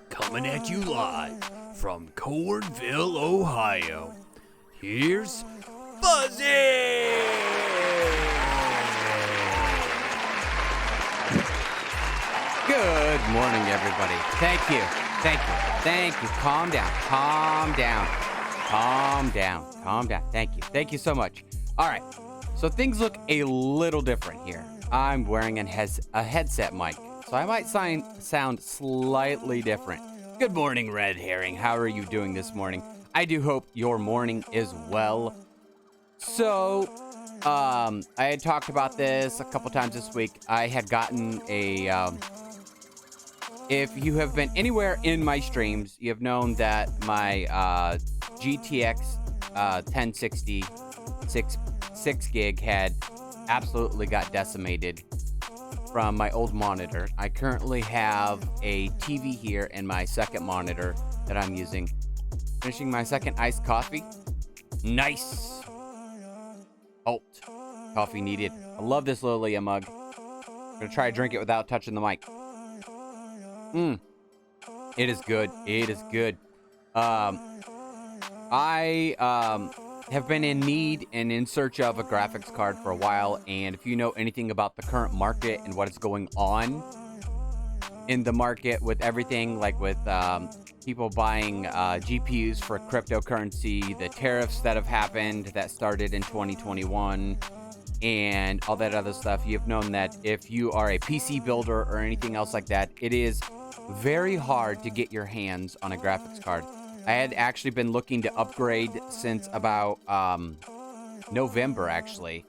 Coming at you live from Cordville, Ohio. Here's Fuzzy! Good morning, everybody. Thank you. Calm down. Thank you so much. All right, so things look a little different here. I'm wearing a headset mic, so I might sound slightly different. Good morning, Red Herring. How are you doing this morning? I do hope your morning is well. So, I had talked about this a couple times this week. I had gotten if you have been anywhere in my streams, you have known that my GTX 1060 6 gig had absolutely got decimated from my old monitor. I currently have a TV here and my second monitor that I'm using. Finishing my second iced coffee. Nice. Alt. Coffee needed. I love this Lilia mug. I'm gonna try to drink it without touching the mic. It is good. I have been in need and in search of a graphics card for a while, and if you know anything about the current market and what is going on in the market with everything, like with people buying GPUs for cryptocurrency, the tariffs that have happened that started in 2021, and all that other stuff, you've known that if you are a PC builder or anything else like that, it is very hard to get your hands on a graphics card. I had actually been looking to upgrade since about November, actually.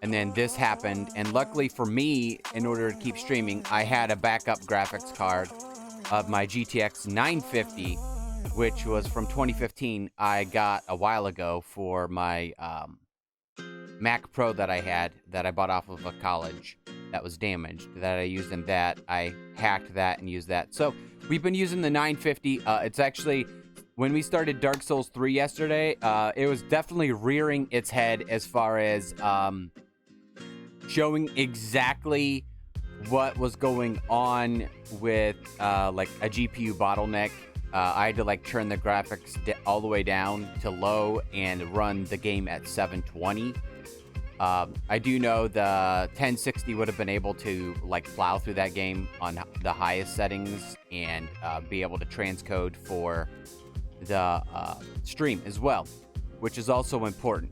And then this happened. And luckily for me, in order to keep streaming, I had a backup graphics card of my GTX 950, which was from 2015. I got a while ago for my Mac Pro that I bought off of a college that was damaged, that I used in that. I hacked that and used that. So we've been using the 950. It's actually... When we started Dark Souls 3 yesterday, it was definitely rearing its head as far as showing exactly what was going on with like a GPU bottleneck. I had to like turn the graphics all the way down to low and run the game at 720. I do know the 1060 would have been able to like plow through that game on the highest settings and be able to transcode for the stream as well, which is also important.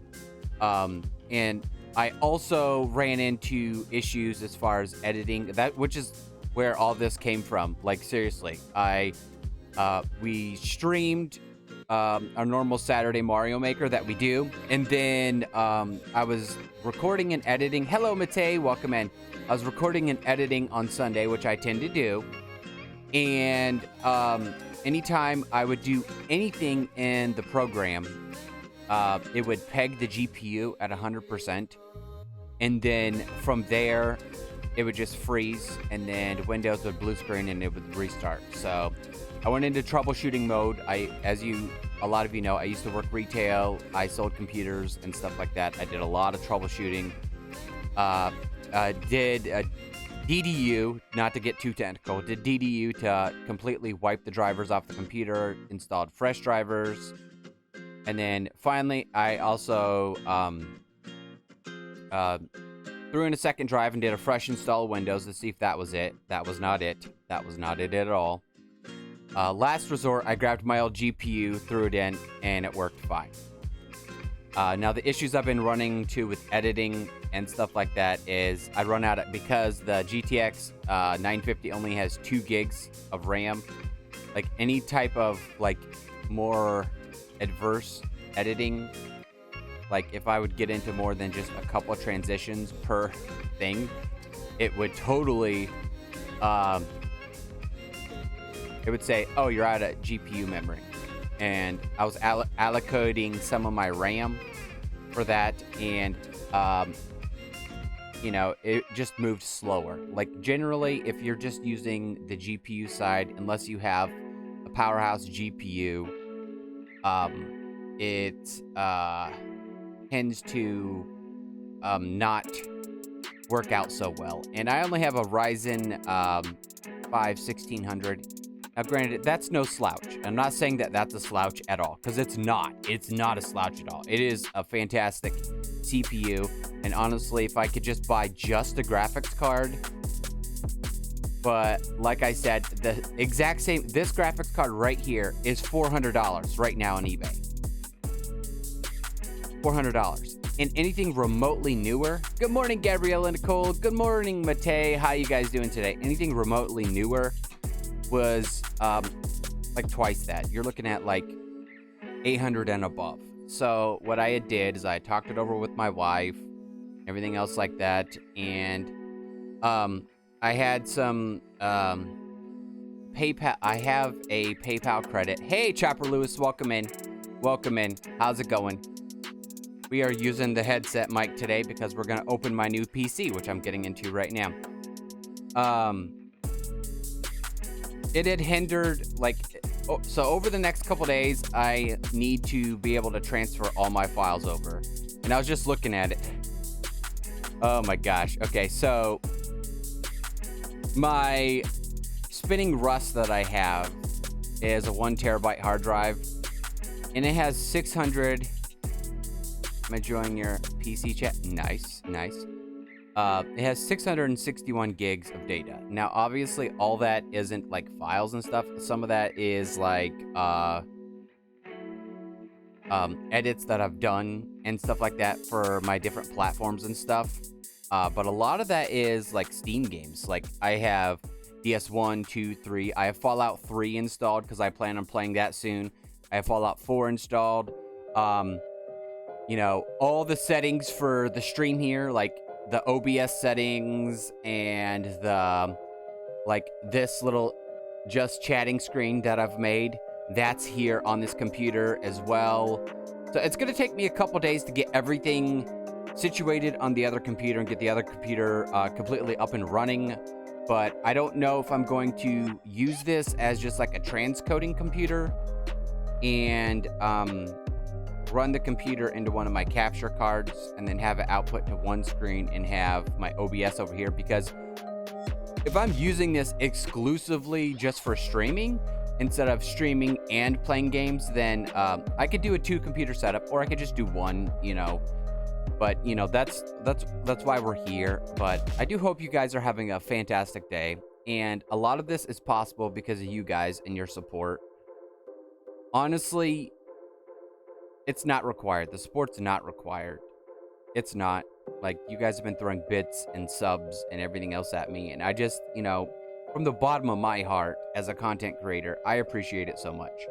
And I also ran into issues as far as editing, which is where all this came from. Like seriously, we streamed our normal Saturday Mario Maker that we do, and then I was recording and editing. Hello, Matei, welcome in. I was recording and editing on Sunday, which I tend to do, and anytime I would do anything in the program, it would peg the GPU at 100%. And then from there, it would just freeze. And then Windows would blue screen and it would restart. So I went into troubleshooting mode. A lot of you know, I used to work retail. I sold computers and stuff like that. I did a lot of troubleshooting. Did DDU, not to get too technical, did DDU to completely wipe the drivers off the computer, installed fresh drivers, And then finally, I also threw in a second drive and did a fresh install of Windows to see if that was it. That was not it. That was not it at all. Last resort, I grabbed my old GPU, threw it in, and it worked fine. Now, the issues I've been running into with editing and stuff like that is I run out of, because the GTX 950 only has 2 gigs of RAM. Like any type of like more adverse editing, like if I would get into more than just a couple of transitions per thing, it would totally, it would say, oh, you're out of GPU memory. And I was allocating some of my RAM for that, and you know, it just moved slower. Like generally, if you're just using the GPU side, unless you have a powerhouse GPU, it tends to not work out so well. And I only have a Ryzen 5 1600. Now, granted, that's no slouch. I'm not saying that that's a slouch at all, because it's not. It's not a slouch at all. It is a fantastic CPU, and honestly, if I could just buy just a graphics card, but like I said, the exact same, this graphics card right here is $400 right now on eBay. $400. And anything remotely newer, good morning, Gabriella and Nicole. Good morning, Matei. How you guys doing today? Anything remotely newer was like twice that. You're looking at like 800 and above. So what I did is I talked it over with my wife, everything else like that, and I had some PayPal. I have a PayPal credit. Hey, Chopper Lewis, welcome in. Welcome in. How's it going? We are using the headset mic today because we're gonna open my new PC, which I'm getting into right now. It had hindered, like, so over the next couple days, I need to be able to transfer all my files over. And I was just looking at it. Oh my gosh. Okay, so my spinning Rust that I have is a 1 terabyte hard drive, and it has 600. I'm enjoying your PC chat. Nice, nice. It has 661 gigs of data. Now, obviously, all that isn't like files and stuff. Some of that is like edits that I've done and stuff like that for my different platforms and stuff. But a lot of that is like Steam games. Like I have DS1, 2, 3. I have Fallout 3 installed because I plan on playing that soon. I have Fallout 4 installed. You know, all the settings for the stream here, like the OBS settings and the, like this little just chatting screen that I've made, that's here on this computer as well. So it's going to take me a couple days to get everything situated on the other computer and get the other computer completely up and running. But I don't know if I'm going to use this as just like a transcoding computer and run the computer into one of my capture cards and then have it output to one screen and have my OBS over here, because if I'm using this exclusively just for streaming instead of streaming and playing games, then I could do a 2 computer setup, or I could just do one, you know. But you know, that's why we're here. But I do hope you guys are having a fantastic day, and a lot of this is possible because of you guys and your support. Honestly, it's not required. The support's not required. It's not. Like, you guys have been throwing bits and subs and everything else at me, and I just, you know, from the bottom of my heart as a content creator, I appreciate it so much.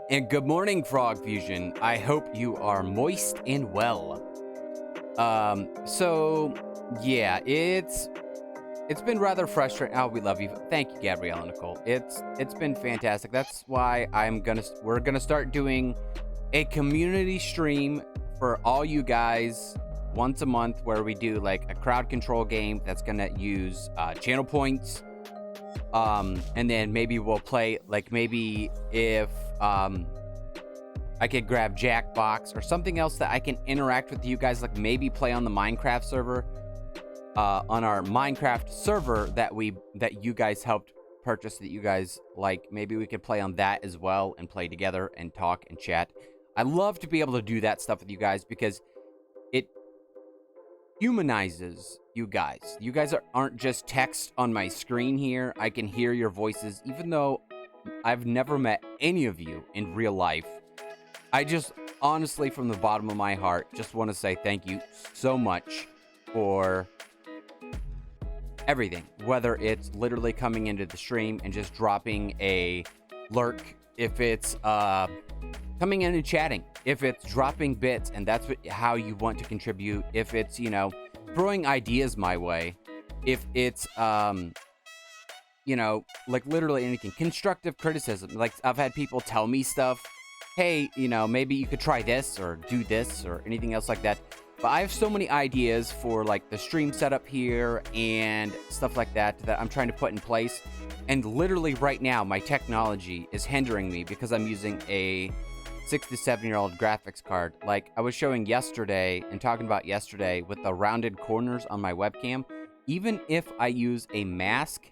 And good morning, Frog Fusion. I hope you are moist and well. So yeah, it's been rather frustrating. Oh, we love you. Thank you, Gabrielle and Nicole. It's been fantastic. That's why we're gonna start doing a community stream for all you guys once a month, where we do like a crowd control game that's gonna use channel points. And then maybe we'll play, like, maybe if I could grab Jackbox or something else that I can interact with you guys, like maybe play on the Minecraft server, on our Minecraft server that you guys helped purchased that you guys like, maybe we could play on that as well and play together and talk and chat. I love to be able to do that stuff with you guys because it humanizes you guys. You guys aren't just text on my screen here. I can hear your voices, even though I've never met any of you in real life. I just honestly, from the bottom of my heart, just want to say thank you so much for everything. Whether it's literally coming into the stream and just dropping a lurk, if it's coming in and chatting, if it's dropping bits and that's how you want to contribute, if it's, you know, throwing ideas my way, if it's you know, like literally anything, constructive criticism. Like I've had people tell me stuff, hey, you know, maybe you could try this or do this or anything else like that. But I have so many ideas for like the stream setup here and stuff like that that I'm trying to put in place. And literally right now, my technology is hindering me because I'm using a 6 to 7 year old graphics card. Like I was showing yesterday and talking about yesterday with the rounded corners on my webcam. Even if I use a mask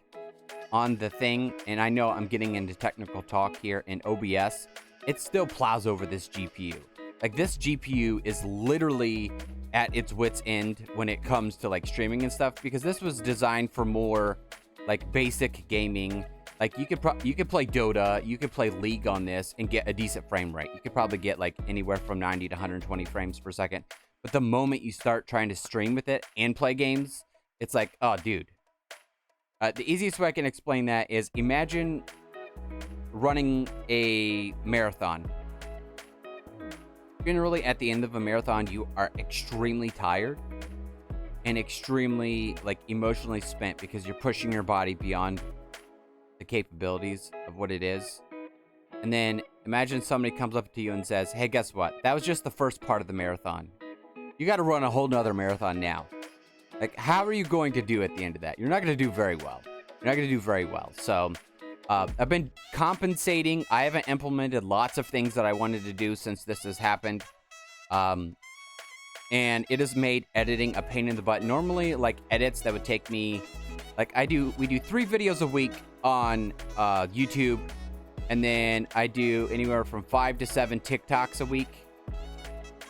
on the thing, and I know I'm getting into technical talk here in OBS, it still plows over this GPU. Like this GPU is literally at its wit's end when it comes to like streaming and stuff, because this was designed for more like basic gaming. Like you could play Dota, you could play League on this and get a decent frame rate. You could probably get like anywhere from 90 to 120 frames per second. But the moment you start trying to stream with it and play games, it's like, oh dude. The easiest way I can explain that is imagine running a marathon. Generally, at the end of a marathon, you are extremely tired and extremely like emotionally spent because you're pushing your body beyond the capabilities of what it is. And then imagine somebody comes up to you and says, hey, guess what? That was just the first part of the marathon. You got to run a whole nother marathon now. Like, how are you going to do at the end of that? You're not going to do very well. You're not going to do very well. So I've been compensating. I haven't implemented lots of things that I wanted to do since this has happened. And it has made editing a pain in the butt. Normally, like, edits that would take me, like, we do 3 videos a week on YouTube. And then I do anywhere from 5 to 7 TikToks a week.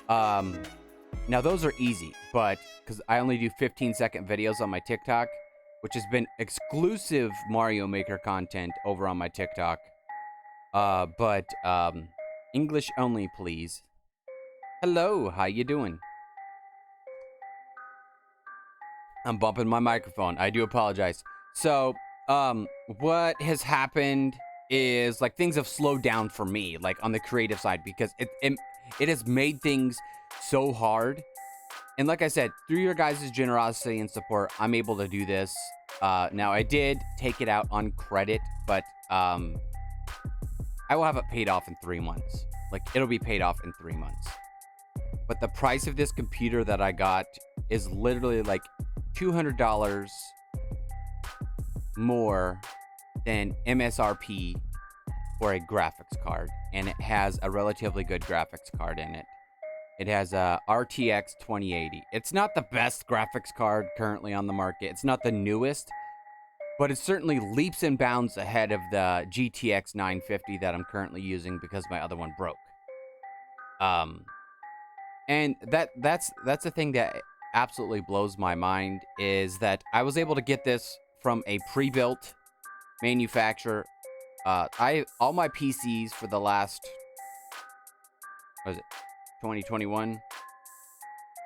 Now, those are easy, but because I only do 15-second videos on my TikTok, which has been exclusive Mario Maker content over on my TikTok. But English only, please. Hello, how you doing? I'm bumping my microphone. I do apologize. So, what has happened is, like, things have slowed down for me, like, on the creative side, because it has made things so hard. And like I said, through your guys' generosity and support, I'm able to do this. Now, I did take it out on credit, but I will have it paid off in 3 months. Like, it'll be paid off in 3 months. But the price of this computer that I got is literally like $200 more than MSRP for a graphics card. And it has a relatively good graphics card in it. It has a RTX 2080. It's not the best graphics card currently on the market. It's not the newest, but it's certainly leaps and bounds ahead of the GTX 950 that I'm currently using because my other one broke. And that's the thing that absolutely blows my mind is that I was able to get this from a pre-built manufacturer. All my PCs for the last, what is it, 2021?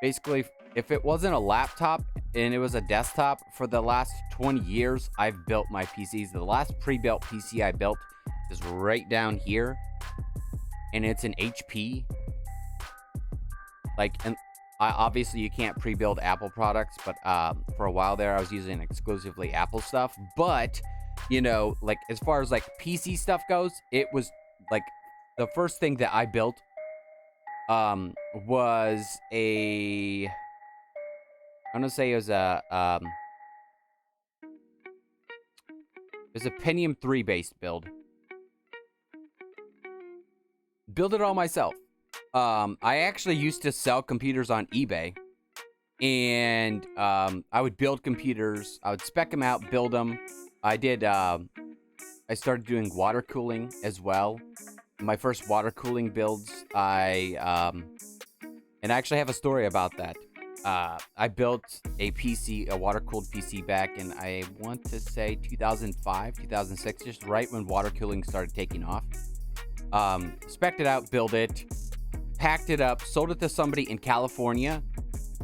Basically, if it wasn't a laptop and it was a desktop, for the last 20 years, I've built my PCs. The last pre-built PC I built is right down here, and it's an HP. Like, and obviously you can't pre-build Apple products, but for a while there, I was using exclusively Apple stuff. But, you know, like, as far as, like, PC stuff goes, it was, like, the first thing that I built was I'm gonna say it was a Pentium 3 based build. Build it all myself. I actually used to sell computers on eBay, and I would build computers. I would spec them out, build them. I did I started doing water cooling as well. My first water cooling builds, and I actually have a story about that. I built a PC, a water-cooled PC back in, I want to say 2005, 2006, just right when water cooling started taking off. Spec'd it out, built it, packed it up, sold it to somebody in California,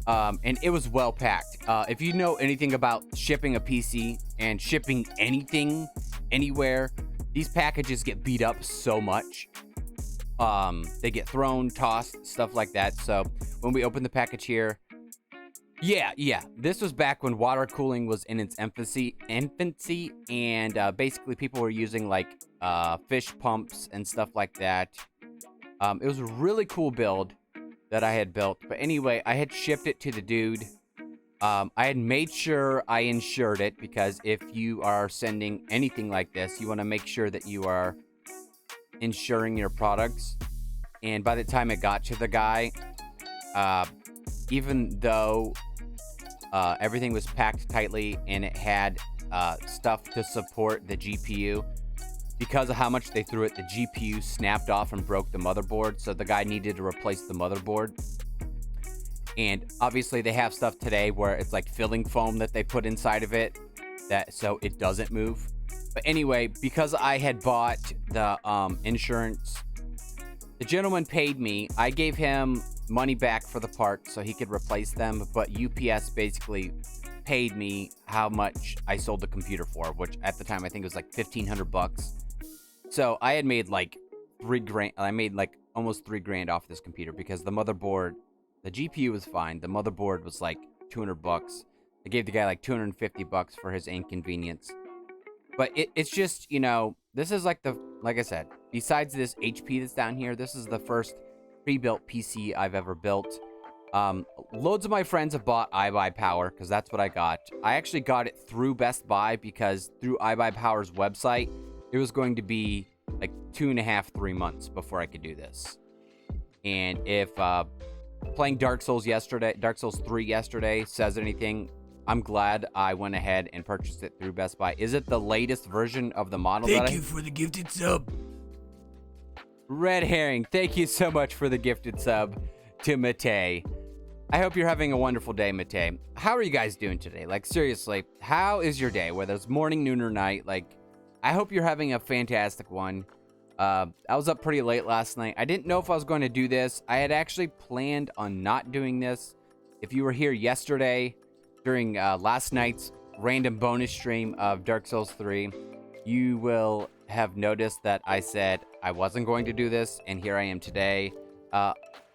and it was well packed. If you know anything about shipping a PC and shipping anything anywhere, these packages get beat up so much. They get thrown, tossed, stuff like that. So when we opened the package here, yeah, this was back when water cooling was in its infancy, and basically people were using like fish pumps and stuff like that. It was a really cool build that I had built. But anyway, I had shipped it to the dude. I had made sure I insured it, because if you are sending anything like this, you want to make sure that you are insuring your products. And by the time it got to the guy, even though everything was packed tightly and it had stuff to support the GPU, because of how much they threw it, the GPU snapped off and broke the motherboard, so the guy needed to replace the motherboard. And obviously they have stuff today where it's like filling foam that they put inside of it, that so it doesn't move. But anyway, because I had bought the insurance, the gentleman paid me. I gave him money back for the parts so he could replace them, but UPS basically paid me how much I sold the computer for, which at the time I think it was like $1,500. So I had made like $3,000. I made like almost $3,000 off this computer, because the motherboard, the GPU was fine. The motherboard was like $200. I gave the guy like $250 for his inconvenience. But it's just, you know, this is like like I said, besides this HP that's down here, this is the first pre-built PC I've ever built. Loads of my friends have bought iBuyPower, because that's what I got. I actually got it through Best Buy, because through iBuyPower's website, it was going to be like 2.5, 3 months before I could do this. And if playing Dark Souls 3 yesterday says anything, I'm glad I went ahead and purchased it through Best Buy. Is it the latest version of the model? Thank you for the gifted sub. Red Herring, thank you so much for the gifted sub to Matei. I hope you're having a wonderful day, Matei. How are you guys doing today? Like, seriously, how is your day? Whether it's morning, noon, or night, like, I hope you're having a fantastic one. I was up pretty late last night. I didn't know if I was going to do this. I had actually planned on not doing this. If you were here yesterday during last night's random bonus stream of Dark Souls 3, you will have noticed that I said I wasn't going to do this, and here I am today.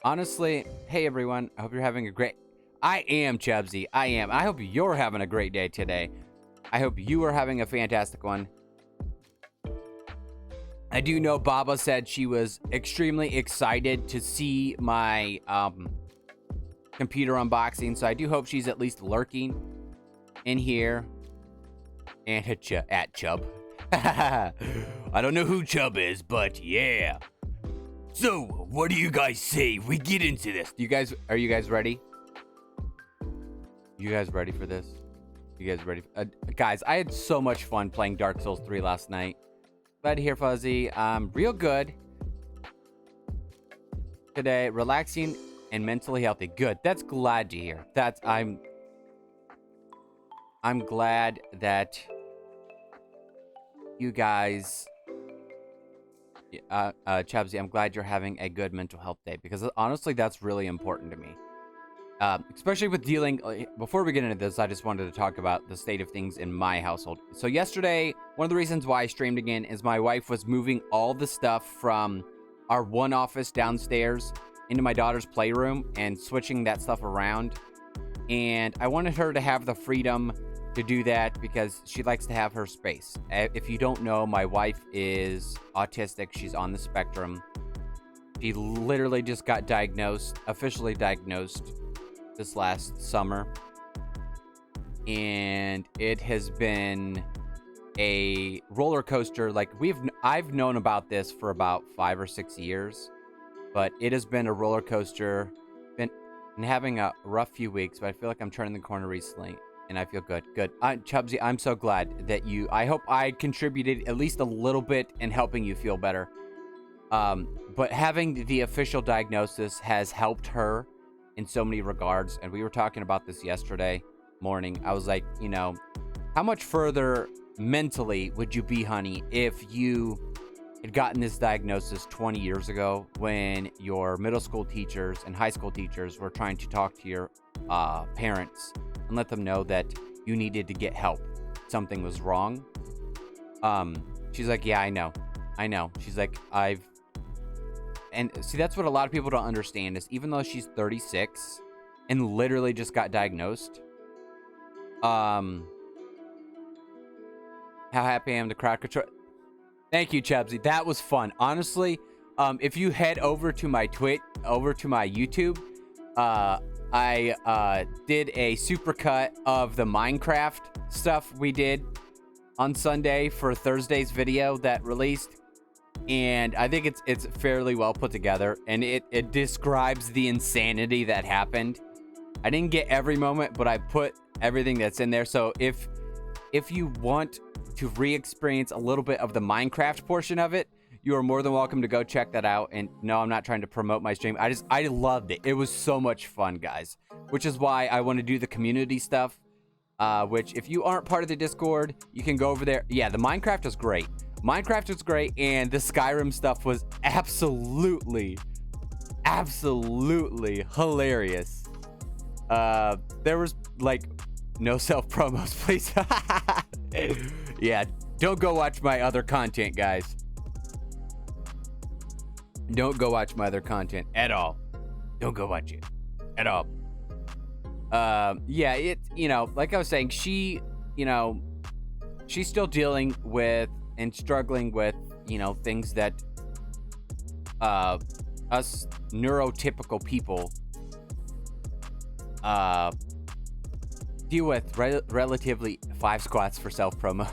Honestly, hey everyone, I hope you're having a great... I am, Chubsy, I am. I hope you're having a great day today. I hope you are having a fantastic one. I do know Baba said she was extremely excited to see my computer unboxing, so I do hope she's at least lurking in here. And at Chub. I don't know who Chub is, but yeah. So, what do you guys say we get into this? Are you guys ready? You guys ready for this? You guys ready? Guys, I had so much fun playing Dark Souls 3 last night. Glad to hear, Fuzzy. Real good today. Relaxing and mentally healthy. Good. That's glad to hear. I'm glad that you guys, Chubsy, I'm glad you're having a good mental health day, because honestly, that's really important to me. Especially with dealing, before we get into this, I just wanted to talk about the state of things in my household. So yesterday, one of the reasons why I streamed again is my wife was moving all the stuff from our one office downstairs into my daughter's playroom and switching that stuff around. And I wanted her to have the freedom to do that, because she likes to have her space. If you don't know, my wife is autistic. She's on the spectrum. She literally just got officially diagnosed this last summer, and it has been a roller coaster. Like, I've known about this for about 5 or 6 years, but it has been a roller coaster. Been having a rough few weeks, but I feel like I'm turning the corner recently. and I feel good. Good. Chubsy, I'm so glad that I hope I contributed at least a little bit in helping you feel better. But having the official diagnosis has helped her in so many regards. And we were talking about this yesterday morning. I was like, how much further mentally would you be, honey, if you had gotten this diagnosis 20 years ago when your middle school teachers and high school teachers were trying to talk to your parents and let them know that you needed to get help. Something was wrong. She's like, yeah, I know. She's like, and see, that's what a lot of people don't understand is even though she's 36 and literally just got diagnosed, how happy I am to crowd control. Thank you, Chubsy. That was fun. Honestly, if you head over to my YouTube, I did a supercut of the Minecraft stuff we did on Sunday for Thursday's video that released. And I think it's fairly well put together, and it describes the insanity that happened. I didn't get every moment, but I put everything that's in there. So if you want to re-experience a little bit of the Minecraft portion of it, you are more than welcome to go check that out. And no, I'm not trying to promote my stream. I loved it. It was so much fun, guys, which is why I want to do the community stuff, which if you aren't part of the Discord, you can go over there. Yeah, the Minecraft is great. Minecraft was great, and the Skyrim stuff was absolutely hilarious. There was like no self promos, please. Yeah, don't go watch my other content, guys. Don't go watch my other content at all. Don't go watch it at all. Yeah, like I was saying, she's still dealing with and struggling with, things that us neurotypical people deal with. Relatively 5 squats for self-promo.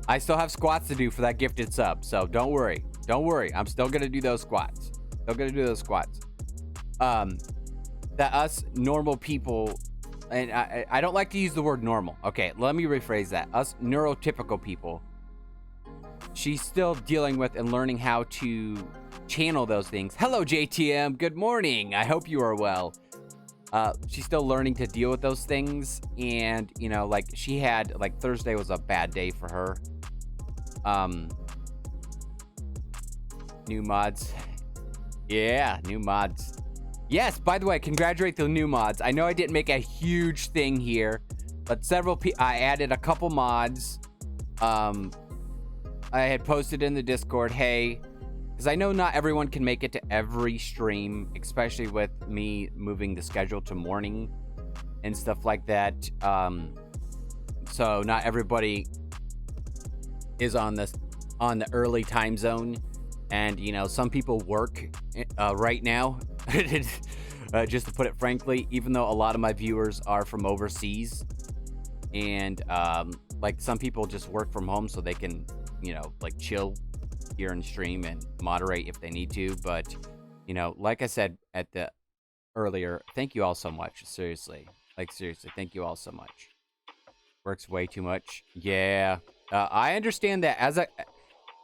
I still have squats to do for that gifted sub, so don't worry. I'm still going to do those squats. That us normal people, and I don't like to use the word normal. Okay, let me rephrase that. Us neurotypical people, she's still dealing with and learning how to channel those things. Hello, JTM. Good morning. I hope you are well. She's still learning to deal with those things. And, she had, Thursday was a bad day for her. New mods. Yeah, new mods. Yes, by the way, congratulate the new mods. I know I didn't make a huge thing here, but I added a couple mods. I had posted in the Discord, hey, because I know not everyone can make it to every stream, especially with me moving the schedule to morning and stuff like that. So not everybody is on the early time zone, and some people work right now. Just to put it frankly, even though a lot of my viewers are from overseas, and some people just work from home so they can chill here and stream and moderate if they need to. But like I said earlier, thank you all so much. Seriously, thank you all so much. Works way too much. Yeah, I understand that. As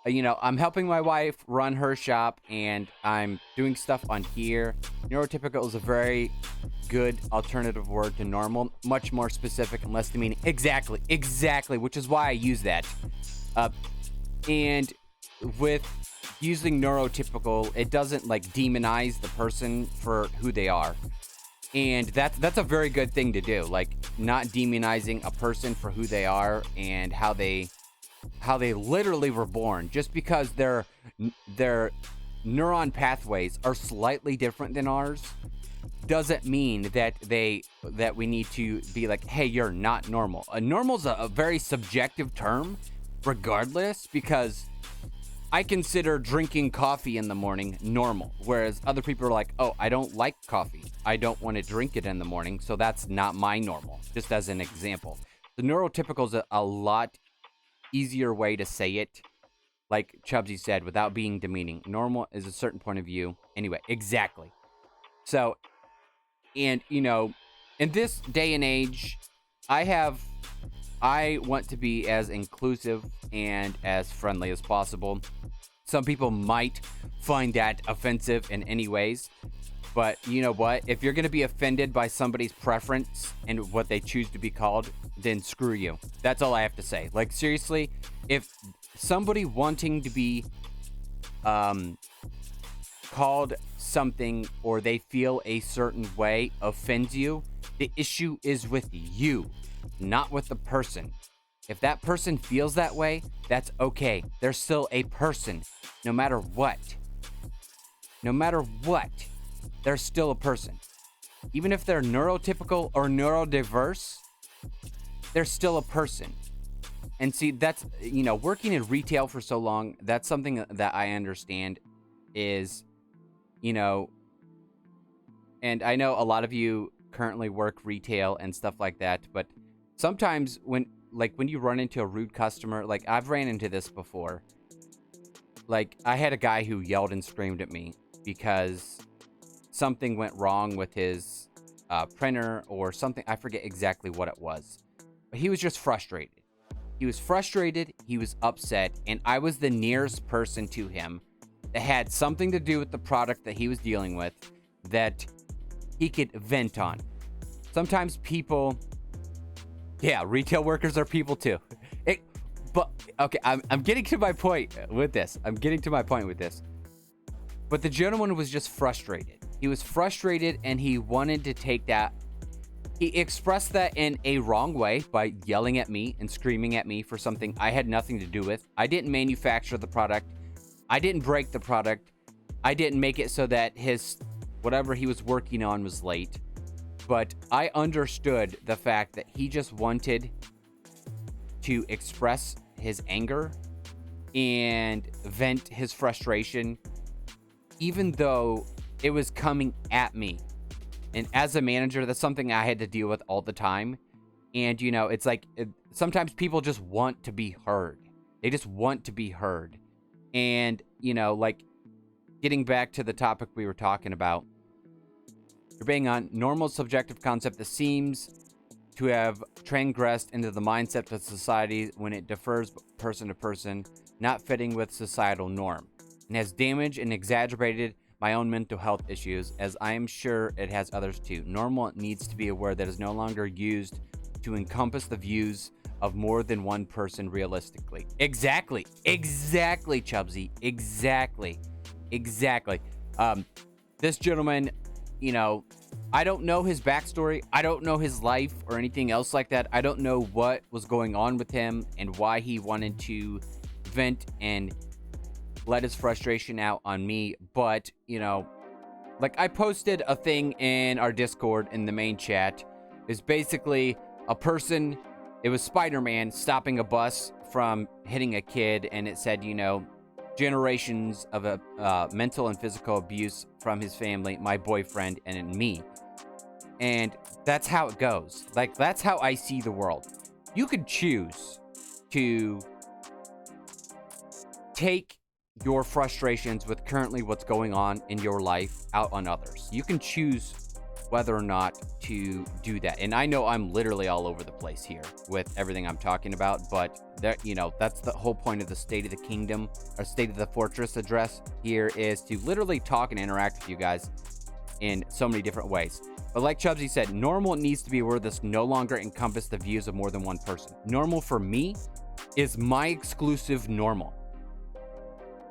I'm helping my wife run her shop, and I'm doing stuff on here. Neurotypical is a very good alternative word to normal, much more specific and less demeaning. Exactly, which is why I use that. And with using neurotypical, it doesn't demonize the person for who they are. And that's a very good thing to do. Not demonizing a person for who they are and how they literally were born. Just because their neuron pathways are slightly different than ours doesn't mean that we need to be like, hey, you're not normal. Normal's a very subjective term regardless, because I consider drinking coffee in the morning normal, whereas other people are like, oh, I don't like coffee, I don't want to drink it in the morning, so that's not my normal, just as an example. The neurotypical is a lot easier way to say it, like Chubsy said, without being demeaning. Normal is a certain point of view. Anyway, exactly. So, and in this day and age, I want to be as inclusive and as friendly as possible. Some people might find that offensive in any ways, but you know what? If you're going to be offended by somebody's preference and what they choose to be called, then screw you. That's all I have to say. Like, seriously, if somebody wanting to be called something or they feel a certain way offends you, the issue is with you, not with the person. If that person feels that way, that's okay. They're still a person, no matter what. No matter what, they're still a person. Even if they're neurotypical or neurodiverse, they're still a person. And see, that's, working in retail for so long, that's something that I understand is, and I know a lot of you currently work retail and stuff like that, but sometimes when you run into a rude customer, like I've ran into this before. Like, I had a guy who yelled and screamed at me because something went wrong with his printer or something. I forget exactly what it was, but he was just frustrated. He was frustrated, he was upset, and I was the nearest person to him that had something to do with the product that he was dealing with that he could vent on. Sometimes people, retail workers are people too. I'm getting to my point with this. But the gentleman was just frustrated. He was frustrated and he wanted to take that. He expressed that in a wrong way by yelling at me and screaming at me for something I had nothing to do with. I didn't manufacture the product. I didn't break the product. I didn't make it so that whatever he was working on was late. But I understood the fact that he just wanted to express his anger and vent his frustration, even though it was coming at me. And as a manager, that's something I had to deal with all the time. And, it's like sometimes people just want to be heard. They just want to be heard. And, getting back to the topic we were talking about, you're being on normal subjective concept that seems to have transgressed into the mindset of society when it differs person to person, not fitting with societal norm, and has damaged and exacerbated my own mental health issues, as I am sure it has others too. Normal needs to be a word that is no longer used to encompass the views of more than one person realistically. Exactly, Chubsy. Exactly. This gentleman, I don't know his backstory. I don't know his life or anything else like that. I don't know what was going on with him and why he wanted to vent and let his frustration out on me. But, I posted a thing in our Discord in the main chat. It's basically a person, it was Spider-Man stopping a bus from hitting a kid, and it said, generations of mental and physical abuse from his family, my boyfriend, and me. And that's how it goes. Like, that's how I see the world. You could choose to take your frustrations with currently what's going on in your life out on others. You can choose whether or not to do that. And I know I'm literally all over the place here with everything I'm talking about, but that, that's the whole point of the State of the Kingdom or State of the Fortress address here, is to literally talk and interact with you guys in so many different ways. But like Chubsy said, normal needs to be a word that's no longer encompass the views of more than one person. Normal for me is my exclusive normal.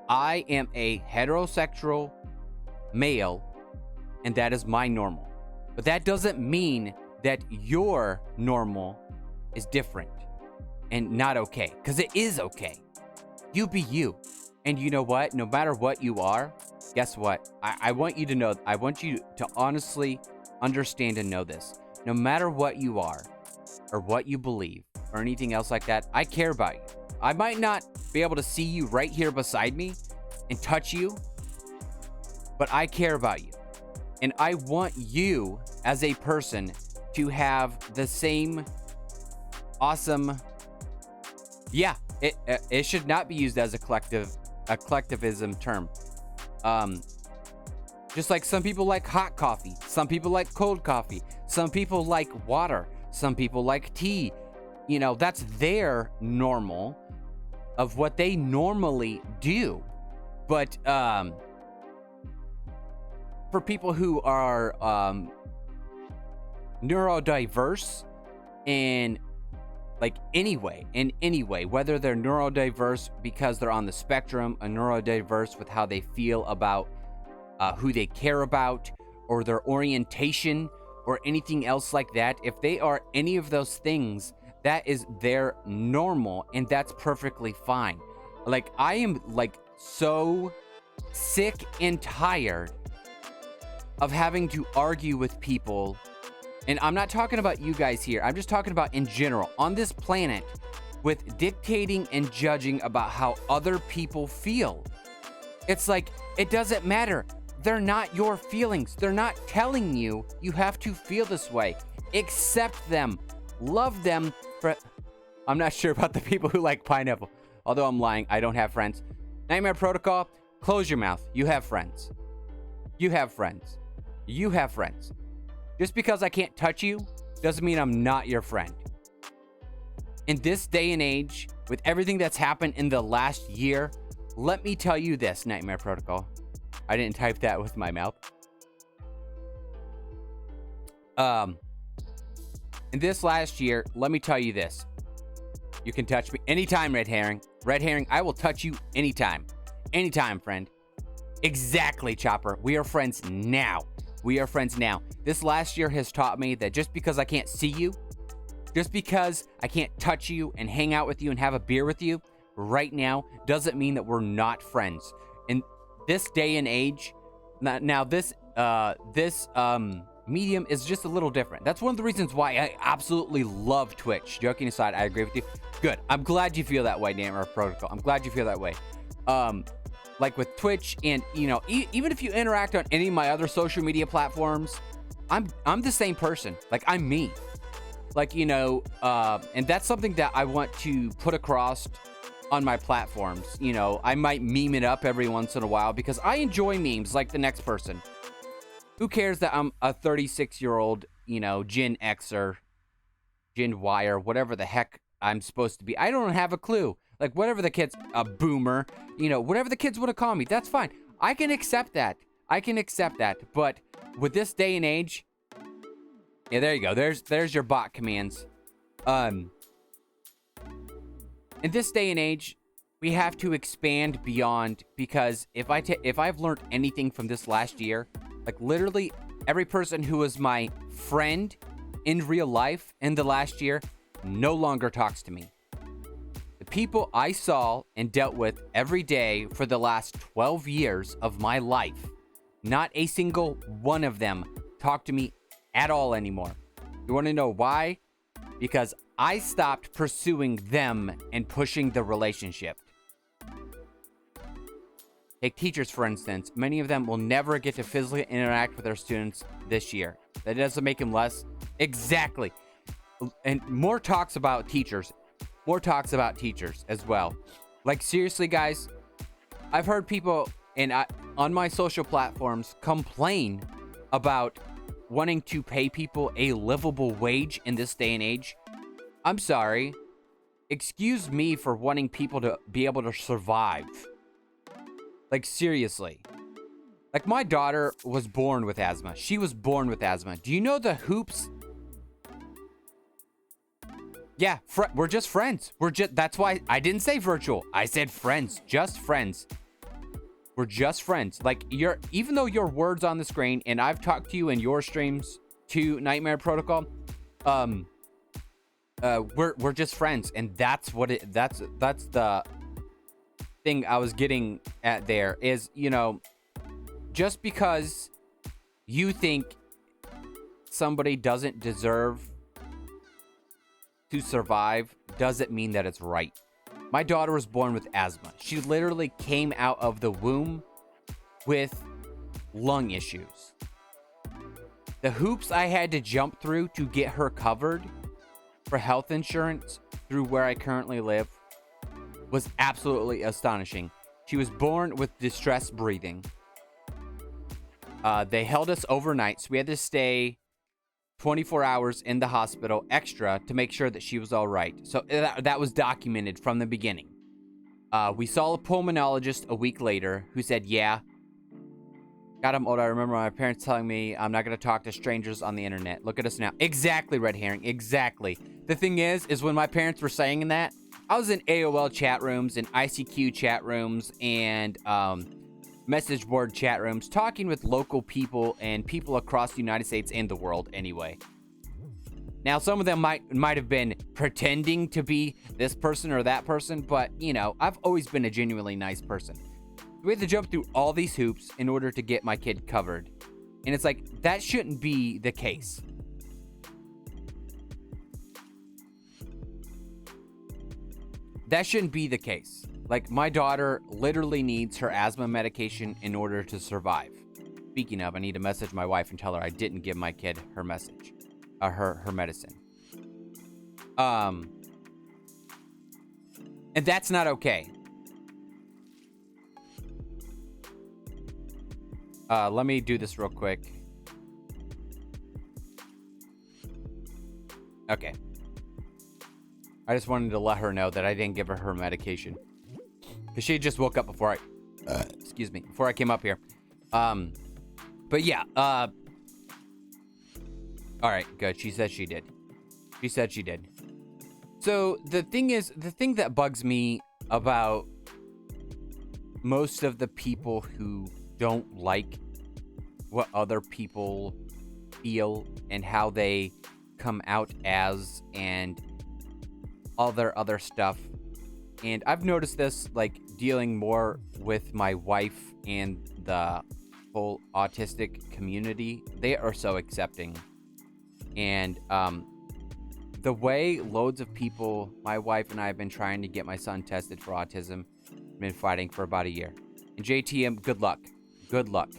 I am a heterosexual male, and that is my normal. But that doesn't mean that your normal is different and not okay, because it is okay. You be you. And you know what? No matter what you are, guess what? I want you to know, I want you to honestly understand and know this. No matter what you are or what you believe or anything else like that, I care about you. I might not be able to see you right here beside me and touch you, but I care about you. And I want you as a person to have the same awesome, it should not be used as a collectivism term. Just like some people like hot coffee, some people like cold coffee, some people like water, Some people like tea. You know, that's their normal of what they normally do. But for people who are neurodiverse in any way, whether they're neurodiverse because they're on the spectrum, or neurodiverse with how they feel about who they care about, or their orientation, or anything else like that, if they are any of those things, that is their normal, and that's perfectly fine. Like, I am so sick and tired of having to argue with people. And I'm not talking about you guys here. I'm just talking about in general on this planet, with dictating and judging about how other people feel. It's like, it doesn't matter. They're not your feelings. They're not telling you you have to feel this way. Accept them. Love them. I'm not sure about the people who like pineapple. Although I'm lying. I don't have friends. Nightmare Protocol, close your mouth. You have friends. You have friends. You have friends. Just because I can't touch you doesn't mean I'm not your friend. In this day and age, with everything that's happened in the last year, let me tell you this, Nightmare Protocol. I didn't type that with my mouth. In this last year, let me tell you this. You can touch me anytime, Red Herring. Red Herring, I will touch you anytime. Anytime, friend. Exactly, Chopper. We are friends now. We are friends now. This last year has taught me that just because I can't see you, just because I can't touch you and hang out with you and have a beer with you right now, doesn't mean that we're not friends. In this day and age, now this medium is just a little different. That's one of the reasons why I absolutely love Twitch. Joking aside, I agree with you. Good. I'm glad you feel that way, Nightmare Protocol. I'm glad you feel that way. Like with Twitch, and you know, even if you interact on any of my other social media platforms, I'm the same person. Like, I'm me. Like, you know, and that's something that I want to put across on my platforms. You know, I might meme it up every once in a while because I enjoy memes like the next person. Who cares that I'm a 36-year-old, you know, Gen Xer, Gen Y, whatever the heck I'm supposed to be? I don't have a clue. Like, whatever the kids, a boomer, you know, whatever the kids want to call me, that's fine. I can accept that. I can accept that. But with this day and age, yeah, there you go. There's your bot commands. In this day and age, we have to expand beyond, because if I've learned anything from this last year, like literally every person who was my friend in real life in the last year no longer talks to me. The people I saw and dealt with every day for the last 12 years of my life, not a single one of them talk to me at all anymore. You want to know why? Because I stopped pursuing them and pushing the relationship. Take teachers, for instance. Many of them will never get to physically interact with their students this year. That doesn't make them less. Exactly. And more talks about teachers. More talks about teachers as well. Like, seriously, guys, I've heard people on my social platforms complain about wanting to pay people a livable wage in this day and age. I'm sorry. Excuse me for wanting people to be able to survive. Like, seriously. Like, my daughter was born with asthma. She was born with asthma. Do you know the hoops? Yeah, we're just friends. That's why I didn't say virtual. I said friends. Just friends. We're just friends. Like, even though your words on the screen, and I've talked to you in your streams to Nightmare Protocol, we're just friends, and that's the thing I was getting at there is, you know, just because you think somebody doesn't deserve to survive doesn't mean that it's right. My daughter was born with asthma. She literally came out of the womb with lung issues. The hoops I had to jump through to get her covered for health insurance through where I currently live was absolutely astonishing. She was born with distress breathing. They held us overnight, so we had to stay 24 hours in the hospital extra to make sure that she was all right. So that was documented from the beginning. We saw a pulmonologist a week later who said, yeah, God, I'm old. I remember my parents telling me I'm not going to talk to strangers on the internet. Look at us now. Exactly, Red Herring. Exactly. The thing is when my parents were saying that, I was in AOL chat rooms and ICQ chat rooms and message board chat rooms talking with local people and people across the United States and the world anyway. Now, some of them might have been pretending to be this person or that person, but, you know, I've always been a genuinely nice person. We had to jump through all these hoops in order to get my kid covered. And it's like, that shouldn't be the case. That shouldn't be the case. Like, my daughter literally needs her asthma medication in order to survive. Speaking of, I need to message my wife and tell her I didn't give my kid her message. Her medicine. And that's not okay. Let me do this real quick. Okay. I just wanted to let her know that I didn't give her medication. Because she just woke up before before I came up here. But yeah, all right, good. She said she did. She said she did. So the thing that bugs me about most of the people who don't like what other people feel and how they come out as and all their other stuff. And I've noticed this, like, dealing more with my wife and the whole autistic community. They are so accepting. And the way loads of people, my wife and I have been trying to get my son tested for autism, been fighting for about a year. And JTM, good luck. Good luck.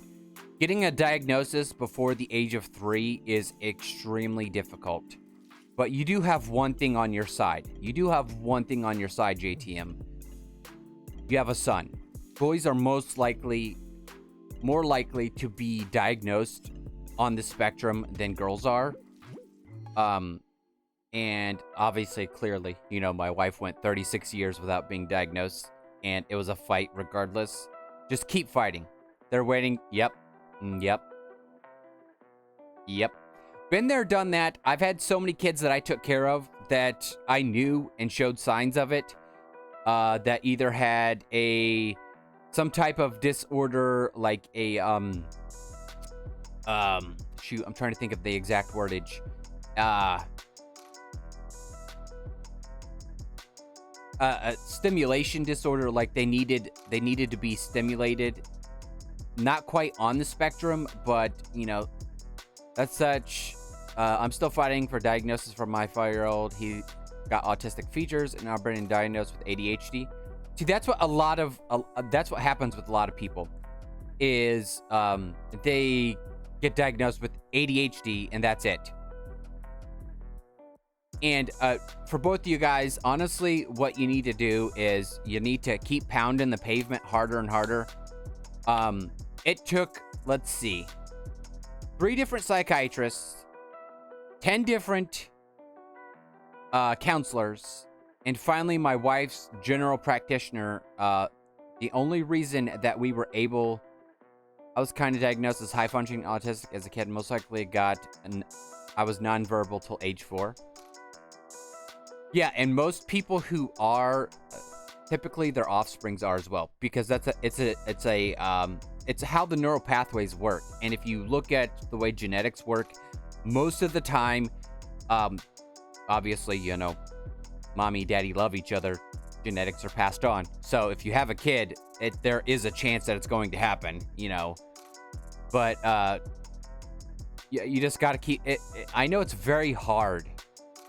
Getting a diagnosis before the age of 3 is extremely difficult. But you do have one thing on your side. You do have one thing on your side, JTM. You have a son. Boys are more likely to be diagnosed on the spectrum than girls are. And obviously, clearly, you know, my wife went 36 years without being diagnosed, and it was a fight regardless. Just keep fighting. They're waiting. Yep. Been there, done that. I've had so many kids that I took care of that I knew and showed signs of it, that either had some type of disorder, like a shoot, I'm trying to think of the exact wordage. A stimulation disorder, like they needed to be stimulated. Not quite on the spectrum, but, you know, that's such. I'm still fighting for diagnosis for my 5-year-old. He got autistic features and now been diagnosed with ADHD. See, that's what that's what happens with a lot of people is they get diagnosed with ADHD and that's it. And for both of you guys, honestly, what you need to do is you need to keep pounding the pavement harder and harder. It took, let's see, 3 different psychiatrists, 10 different counselors, and finally my wife's general practitioner. The only reason that we were able, I was kind of diagnosed as high-functioning autistic as a kid. Most likely I was nonverbal till age 4. Yeah, and most people who are, typically their offsprings are as well, because it's how the neural pathways work. And if you look at the way genetics work, most of the time, obviously, you know, mommy, daddy love each other, genetics are passed on. So if you have a kid, there is a chance that it's going to happen, you know. But yeah, you just got to keep it. I know it's very hard.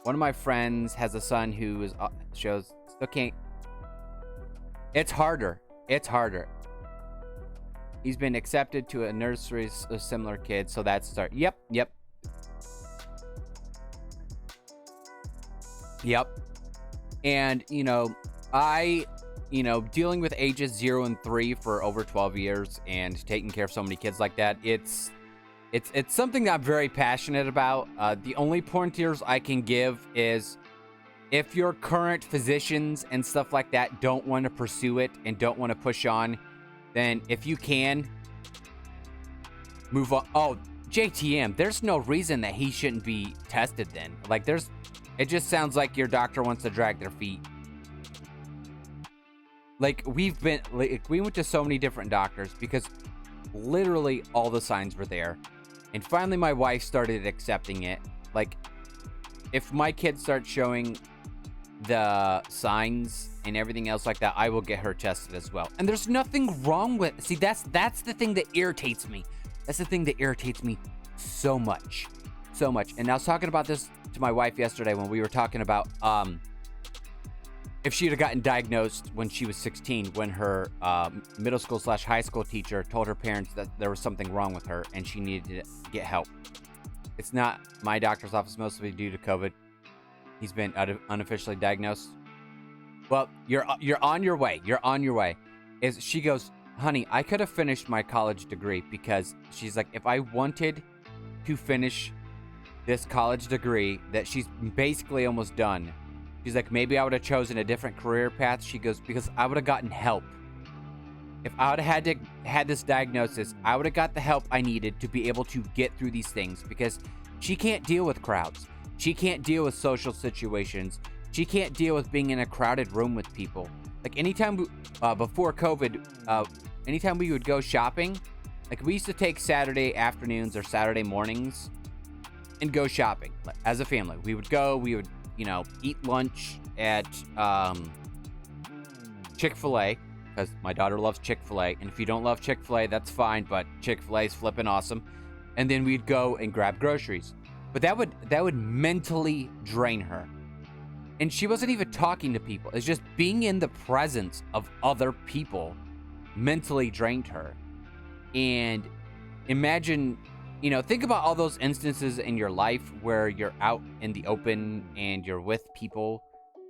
One of my friends has a son who still can't. It's harder. He's been accepted to a nursery of similar kids, so that's start. Yep. And, you know, dealing with ages 0 and 3 for over 12 years and taking care of so many kids like that, it's It's something that I'm very passionate about. The only pointers I can give is if your current physicians and stuff like that don't want to pursue it and don't want to push on, then if you can, move on. Oh, JTM, there's no reason that he shouldn't be tested then. Like, it just sounds like your doctor wants to drag their feet. Like, we went to so many different doctors because literally all the signs were there. And finally, my wife started accepting it. Like, if my kids start showing the signs and everything else like that, I will get her tested as well. And there's nothing wrong with... See, that's the thing that irritates me. That's the thing that irritates me so much. So much. And I was talking about this to my wife yesterday when we were talking about... if she'd have gotten diagnosed when she was 16, when her middle school / high school teacher told her parents that there was something wrong with her and she needed to get help. It's not my doctor's office, mostly due to COVID. He's been unofficially diagnosed. Well, you're on your way. You're on your way. She goes, honey, I could have finished my college degree because she's like, if I wanted to finish this college degree that she's basically almost done, she's like, maybe I would have chosen a different career path. She goes, because I would have gotten help. If I would have had this diagnosis, I would have got the help I needed to be able to get through these things because she can't deal with crowds. She can't deal with social situations. She can't deal with being in a crowded room with people. Like anytime before COVID, anytime we would go shopping, like we used to take Saturday afternoons or Saturday mornings and go shopping as a family. We would, eat lunch at Chick-fil-A because my daughter loves Chick-fil-A. And if you don't love Chick-fil-A, that's fine, but Chick-fil-A is flipping awesome. And then we'd go and grab groceries. But that would mentally drain her. And she wasn't even talking to people. It's just being in the presence of other people mentally drained her. And imagine, think about all those instances in your life where you're out in the open and you're with people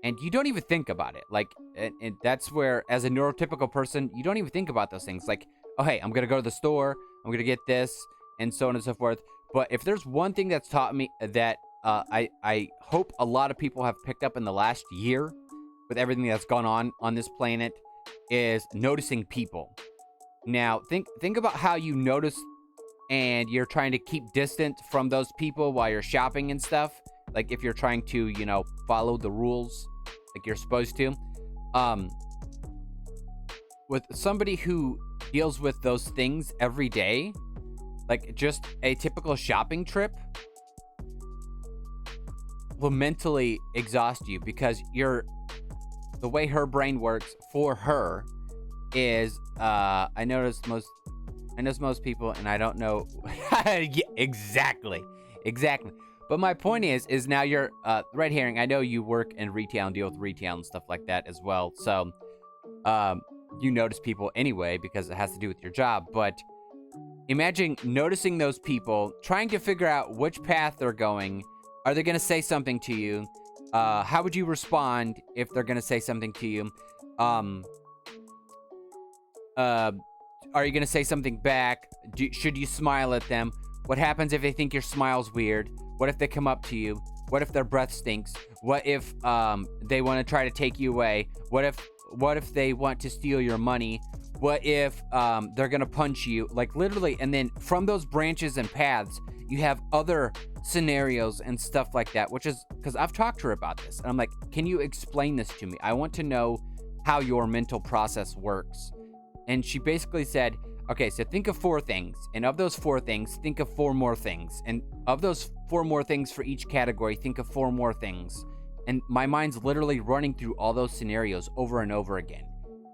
and you don't even think about it. Like, and that's where, as a neurotypical person, you don't even think about those things. Like, oh, hey, I'm going to go to the store. I'm going to get this and so on and so forth. But if there's one thing that's taught me that I hope a lot of people have picked up in the last year with everything that's gone on this planet is noticing people. Now, think about how you notice and you're trying to keep distant from those people while you're shopping and stuff. Like if you're trying to, follow the rules like you're supposed to. With somebody who deals with those things every day, like just a typical shopping trip will mentally exhaust you because the way her brain works for her is I notice most people, and I don't know yeah, exactly. But my point is now you're Red Herring. I know you work in retail and deal with retail and stuff like that as well. So you notice people anyway because it has to do with your job. But imagine noticing those people, trying to figure out which path they're going. Are they going to say something to you? How would you respond if they're going to say something to you? Are you going to say something back? Should you smile at them? What happens if they think your smile's weird? What if they come up to you? What if their breath stinks? What if they want to try to take you away? What if they want to steal your money? What if they're going to punch you? Like literally, and then from those branches and paths, you have other scenarios and stuff like that, which is because I've talked to her about this. And I'm like, can you explain this to me? I want to know how your mental process works. And she basically said, okay, so think of 4 things. And of those 4 things, think of 4 more things. And of those 4 more things for each category, think of 4 more things. And my mind's literally running through all those scenarios over and over again.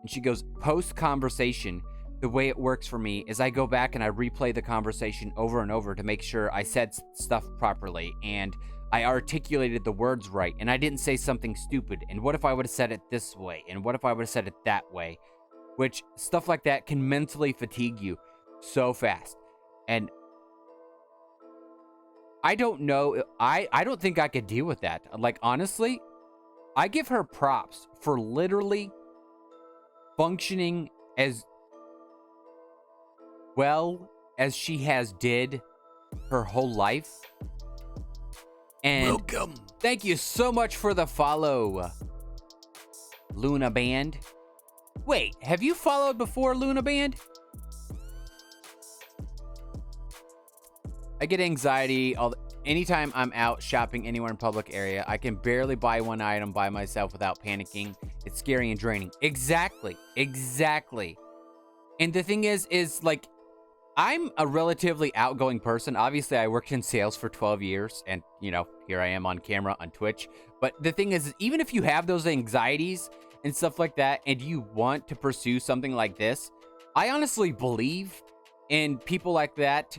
And she goes, post-conversation, the way it works for me is I go back and I replay the conversation over and over to make sure I said stuff properly and I articulated the words right and I didn't say something stupid. And what if I would have said it this way? And what if I would have said it that way? Which stuff like that can mentally fatigue you so fast. And I don't know. I don't think I could deal with that. Like, honestly, I give her props for literally functioning as well as she has did her whole life. And Welcome. thank you so much for the follow, Luna Band. Wait, have you followed before, Luna Band? I get anxiety anytime I'm out shopping anywhere in public area. I can barely buy one item by myself without panicking. It's scary and draining. Exactly. And the thing is like, I'm a relatively outgoing person. Obviously, I worked in sales for 12 years, and, you know, here I am on camera on Twitch. But the thing is, even if you have those anxieties and stuff like that, and you want to pursue something like this, I honestly believe in people like that.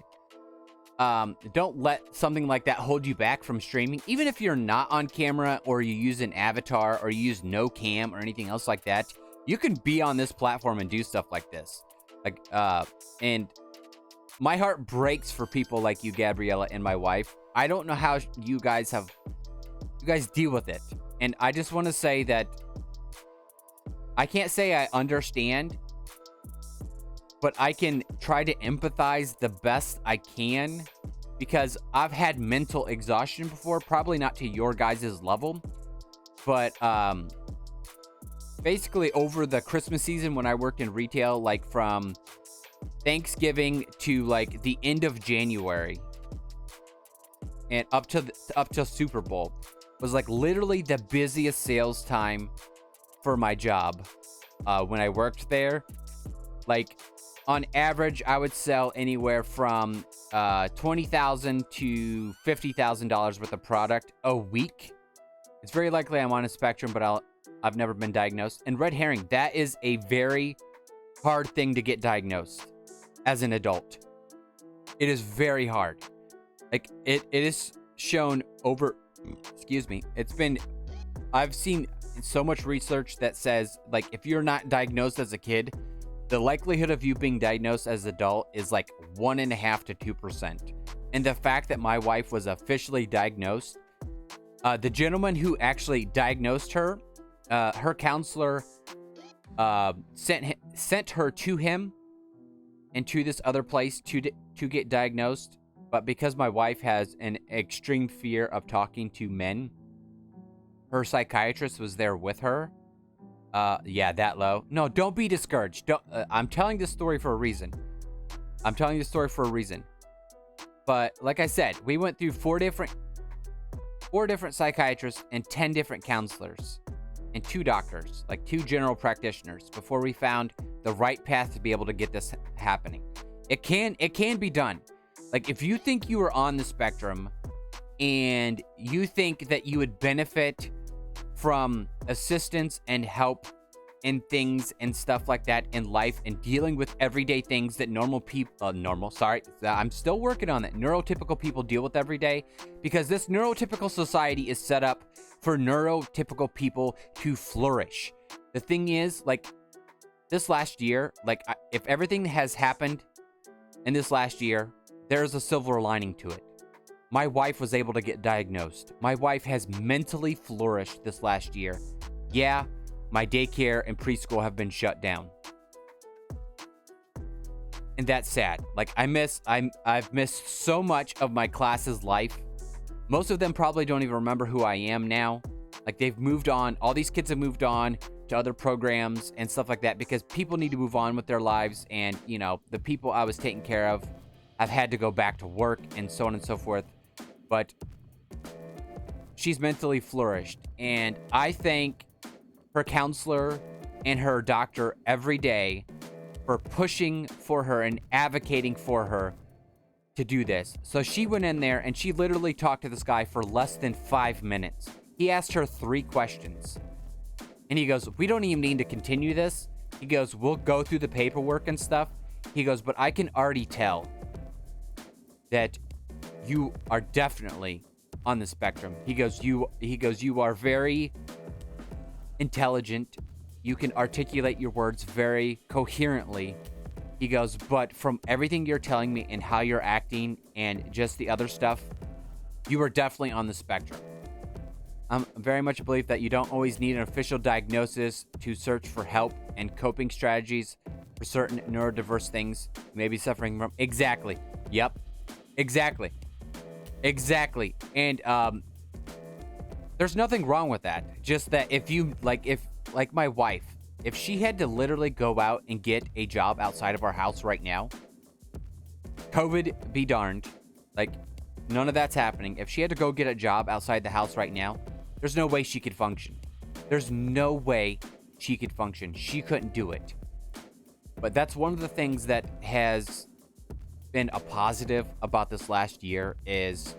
Don't let something like that hold you back from streaming. Even if you're not on camera, or you use an avatar, or you use no cam or anything else like that, you can be on this platform and do stuff like this. Like, and my heart breaks for people like you, Gabriella, and my wife. I don't know how you guys deal with it. And I just want to say that I can't say I understand, but I can try to empathize the best I can, because I've had mental exhaustion before, probably not to your guys' level, but basically over the Christmas season when I worked in retail, like from Thanksgiving to like the end of January and up to Super Bowl was like literally the busiest sales time for my job when I worked there. Like, on average, I would sell anywhere from $20,000 to $50,000 worth of product a week. It's very likely I'm on a spectrum, but I've never been diagnosed. And red herring, that is a very hard thing to get diagnosed as an adult. It is very hard. Like, it is shown over, I've seen so much research that says, like, if you're not diagnosed as a kid, the likelihood of you being diagnosed as an adult is like 1.5% to 2%. And the fact that my wife was officially diagnosed, the gentleman who actually diagnosed her, her counselor sent her to him and to this other place to get diagnosed. But because my wife has an extreme fear of talking to men, her psychiatrist was there with her. Yeah, that low. No, don't be discouraged. I'm telling this story for a reason. But like I said, we went through four different psychiatrists and 10 different counselors and 2 doctors, like 2 general practitioners, before we found the right path to be able to get this happening. It can be done. Like, if you think you are on the spectrum and you think that you would benefit from assistance and help in things and stuff like that in life and dealing with everyday things that I'm still working on that. Neurotypical people deal with every day, because this neurotypical society is set up for neurotypical people to flourish. The thing is, like, this last year, like, if everything has happened in this last year, there's a silver lining to it. My wife was able to get diagnosed. My wife has mentally flourished this last year. Yeah, my daycare and preschool have been shut down. And that's sad. Like, I've missed so much of my class's life. Most of them probably don't even remember who I am now. Like, they've moved on. All these kids have moved on to other programs and stuff like that, because people need to move on with their lives. And, you know, the people I was taking care of have had to go back to work and so on and so forth. But she's mentally flourished. And I thank her counselor and her doctor every day for pushing for her and advocating for her to do this. So she went in there and she literally talked to this guy for less than 5 minutes. He asked her 3 questions. And he goes, "We don't even need to continue this." He goes, "We'll go through the paperwork and stuff." He goes, "But I can already tell that you are definitely on the spectrum." He goes, you are very intelligent. You can articulate your words very coherently." He goes, "But from everything you're telling me and how you're acting and just the other stuff, you are definitely on the spectrum." I'm very much a belief that you don't always need an official diagnosis to search for help and coping strategies for certain neurodiverse things you may be suffering from. Exactly. Yep. Exactly. Exactly. And there's nothing wrong with that. Just that if you like my wife, if she had to literally go out and get a job outside of our house right now, COVID be darned, like none of that's happening. If she had to go get a job outside the house right now, there's no way she could function. There's no way she could function. She couldn't do it. But that's one of the things that has been a positive about this last year is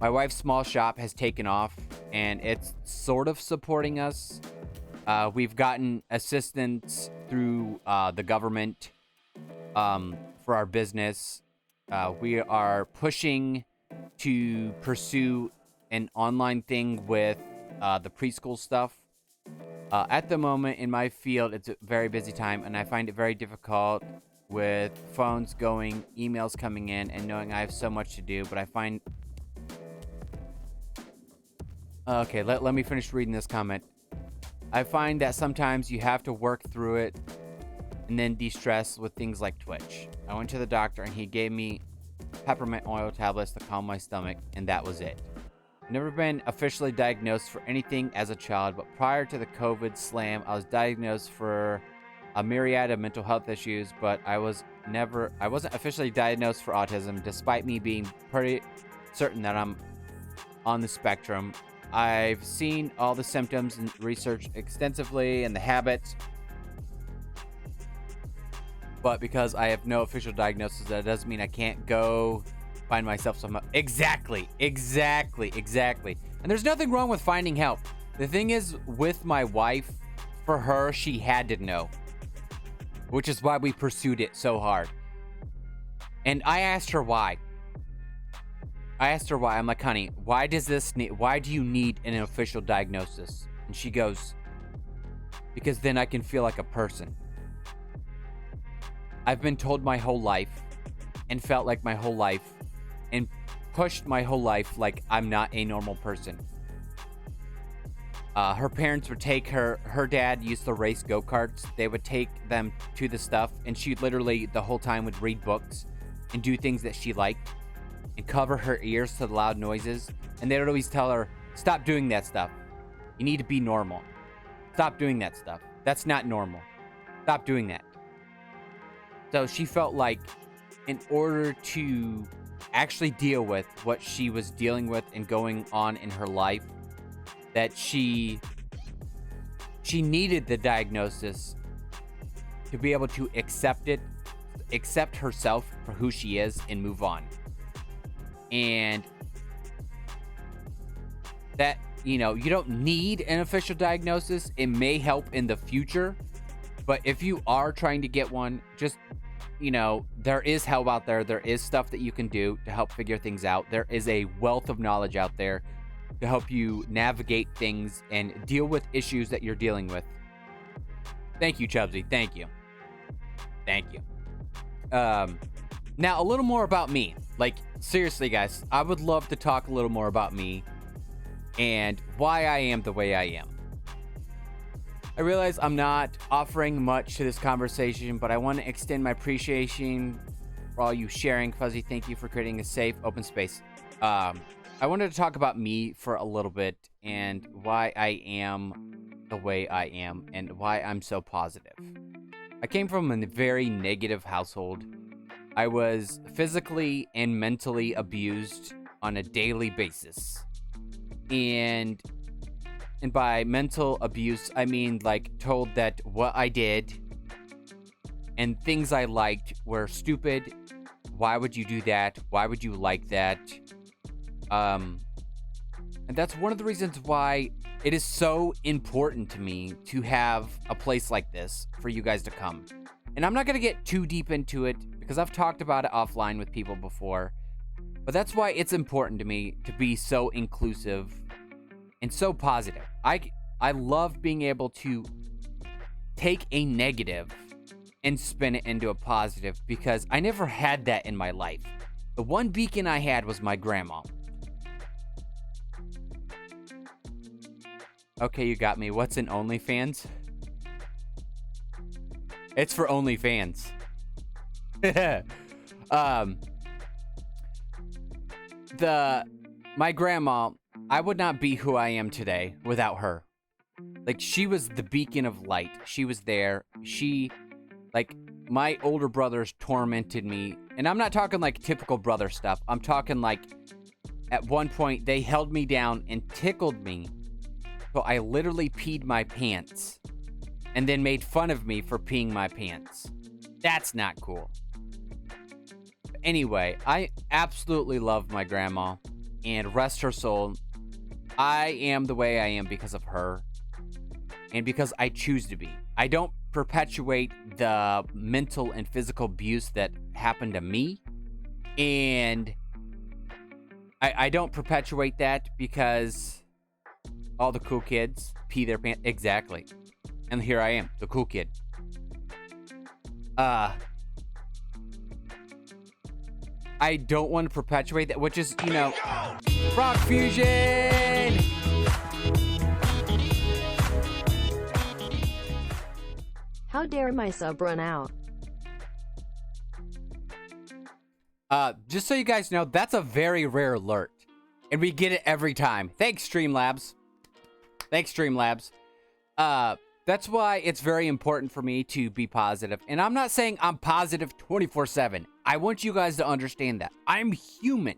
my wife's small shop has taken off and it's sort of supporting us. We've gotten assistance through the government for our business. We are pushing to pursue an online thing with the preschool stuff. At the moment in my field, it's a very busy time, and I find it very difficult with phones going, emails coming in, and knowing I have so much to do. But I find... Okay, let me finish reading this comment. I find that sometimes you have to work through it and then de-stress with things like Twitch. I went to the doctor, and he gave me peppermint oil tablets to calm my stomach, and that was it. Never been officially diagnosed for anything as a child, but prior to the COVID slam, I was diagnosed for a myriad of mental health issues, but I wasn't officially diagnosed for autism, despite me being pretty certain that I'm on the spectrum. I've seen all the symptoms and researched extensively and the habits, but because I have no official diagnosis, that doesn't mean I can't go find myself some... Exactly. And there's nothing wrong with finding help. The thing is, with my wife, for her, she had to know, which is why we pursued it so hard. And I asked her why. I'm like, honey, why do you need an official diagnosis? And she goes, because then I can feel like a person. I've been told my whole life and felt like my whole life and pushed my whole life like I'm not a normal person. Her parents would take her dad used to race go-karts. They would take them to the stuff, and she literally the whole time would read books and do things that she liked and cover her ears to the loud noises. And they would always tell her, stop doing that stuff. You need to be normal. Stop doing that stuff. That's not normal. Stop doing that. So she felt like in order to actually deal with what she was dealing with and going on in her life, that she needed the diagnosis to be able to accept herself for who she is and move on. And that, you don't need an official diagnosis. It may help in the future, but if you are trying to get one, just there is help out there. There is stuff that you can do to help figure things out. There is a wealth of knowledge out there to help you navigate things and deal with issues that you're dealing with. Thank you, Chubsy. Thank you. Now, a little more about me. Like, seriously, guys, I would love to talk a little more about me and why I am the way I am. I realize I'm not offering much to this conversation, but I want to extend my appreciation for all you sharing. Fuzzy, thank you for creating a safe, open space. I wanted to talk about me for a little bit and why I am the way I am and why I'm so positive. I came from a very negative household. I was physically and mentally abused on a daily basis. And by mental abuse, I mean told that what I did and things I liked were stupid. Why would you do that? Why would you like that? And that's one of the reasons why it is so important to me to have a place like this for you guys to come. And I'm not going to get too deep into it because I've talked about it offline with people before. But that's why it's important to me to be so inclusive and so positive. I love being able to take a negative and spin it into a positive because I never had that in my life. The one beacon I had was my grandma. Okay, you got me. What's an OnlyFans? It's for OnlyFans. My grandma, I would not be who I am today without her. Like, she was the beacon of light. She was there. Like, my older brothers tormented me. And I'm not talking like typical brother stuff. I'm talking like, at one point, they held me down and tickled me. So I literally peed my pants. And then made fun of me for peeing my pants. That's not cool. Anyway, I absolutely love my grandma. And rest her soul. I am the way I am because of her. And because I choose to be. I don't perpetuate the mental and physical abuse that happened to me. And I don't perpetuate that because all the cool kids pee their pants. Exactly. And here I am, the cool kid. I don't want to perpetuate that, which is, Rock Fusion! How dare my sub run out? Just so you guys know, that's a very rare alert. And we get it every time. Thanks, Streamlabs. That's why it's very important for me to be positive. And I'm not saying I'm positive 24/7. I want you guys to understand that. I'm human.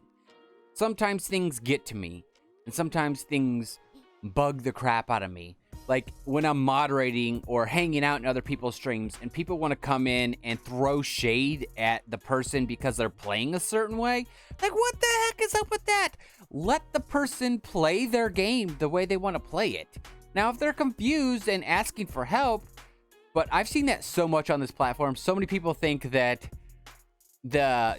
Sometimes things get to me. And sometimes things bug the crap out of me. Like when I'm moderating or hanging out in other people's streams and people want to come in and throw shade at the person because they're playing a certain way. Like, what the heck is up with that? Let the person play their game the way they want to play it. Now, if they're confused and asking for help, but I've seen that so much on this platform. So many people think that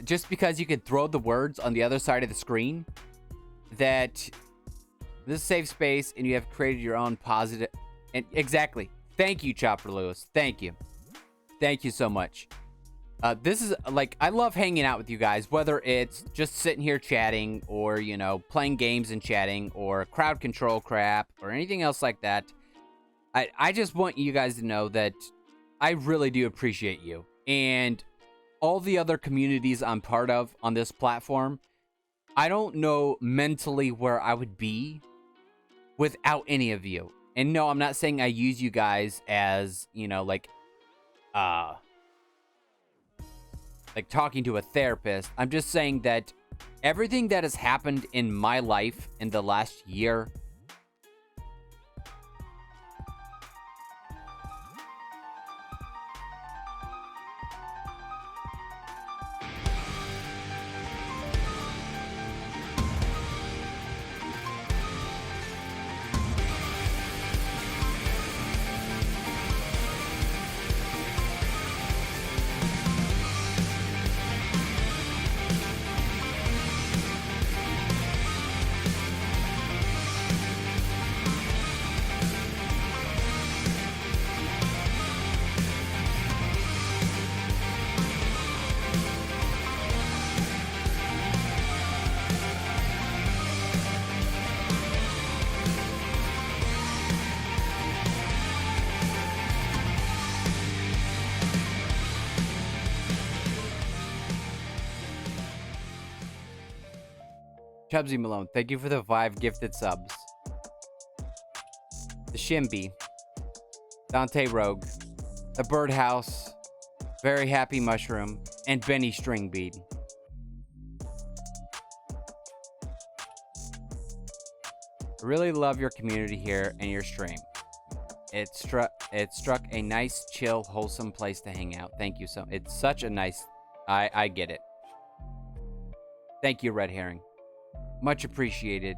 just because you can throw the words on the other side of the screen, that this is a safe space and you have created your own positive. And exactly. Thank you, Chopper Lewis. Thank you. Thank you so much. This is like, I love hanging out with you guys, whether it's just sitting here chatting or, playing games and chatting or crowd control crap or anything else like that. I just want you guys to know that I really do appreciate you and all the other communities I'm part of on this platform. I don't know mentally where I would be without any of you. And no, I'm not saying I use you guys as, like talking to a therapist. I'm just saying that everything that has happened in my life in the last year, Chubsy Malone, thank you for the 5 gifted subs. The Shimby, Dante Rogue, the Birdhouse, Very Happy Mushroom, and Benny Stringbead. I really love your community here and your stream. It struck a nice, chill, wholesome place to hang out. Thank you so. It's such a nice. I get it. Thank you, Red Herring. Much appreciated.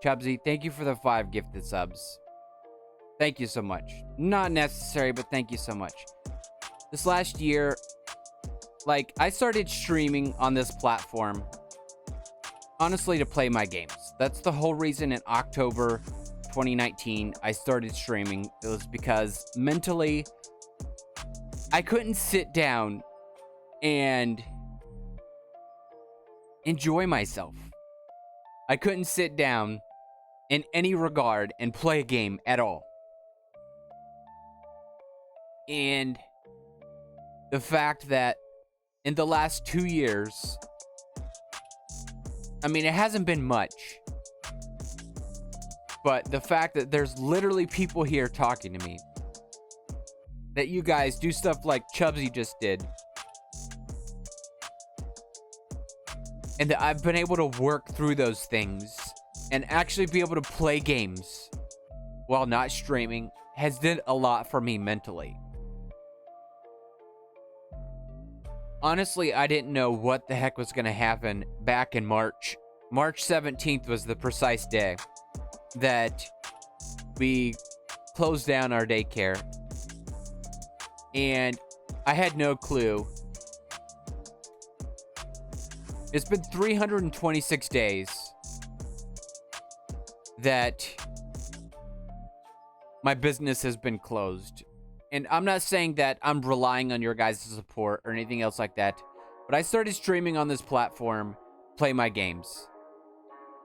Chubsy, thank you for the 5 gifted subs. Thank you so much. Not necessary, but thank you so much. This last year, I started streaming on this platform, honestly, to play my games. That's the whole reason in October 2019, I started streaming. It was because mentally, I couldn't sit down and enjoy myself. I couldn't sit down in any regard and play a game at all. And the fact that in the last 2 years, I mean, it hasn't been much. But the fact that there's literally people here talking to me, that you guys do stuff like Chubsy just did, and that I've been able to work through those things and actually be able to play games while not streaming has did a lot for me mentally. Honestly, I didn't know what the heck was going to happen back in March. March 17th was the precise day that we closed down our daycare. And I had no clue. It's been 326 days that my business has been closed. And I'm not saying that I'm relying on your guys' support or anything else like that, but I started streaming on this platform, play my games.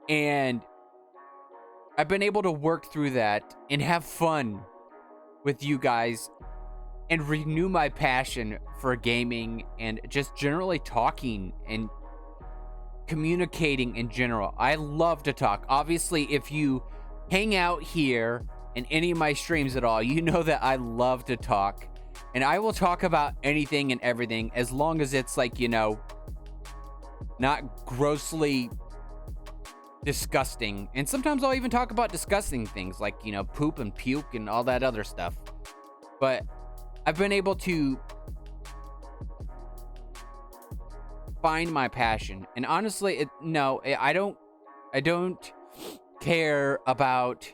And I've been able to work through that and have fun with you guys and renew my passion for gaming and just generally talking and communicating in general. I love to talk. Obviously, if you hang out here in any of my streams at all, you know that I love to talk. And I will talk about anything and everything as long as it's like, you know, not grossly disgusting. And sometimes I'll even talk about disgusting things like, you know, poop and puke and all that other stuff. But I've been able to find my passion. And honestly, I don't care about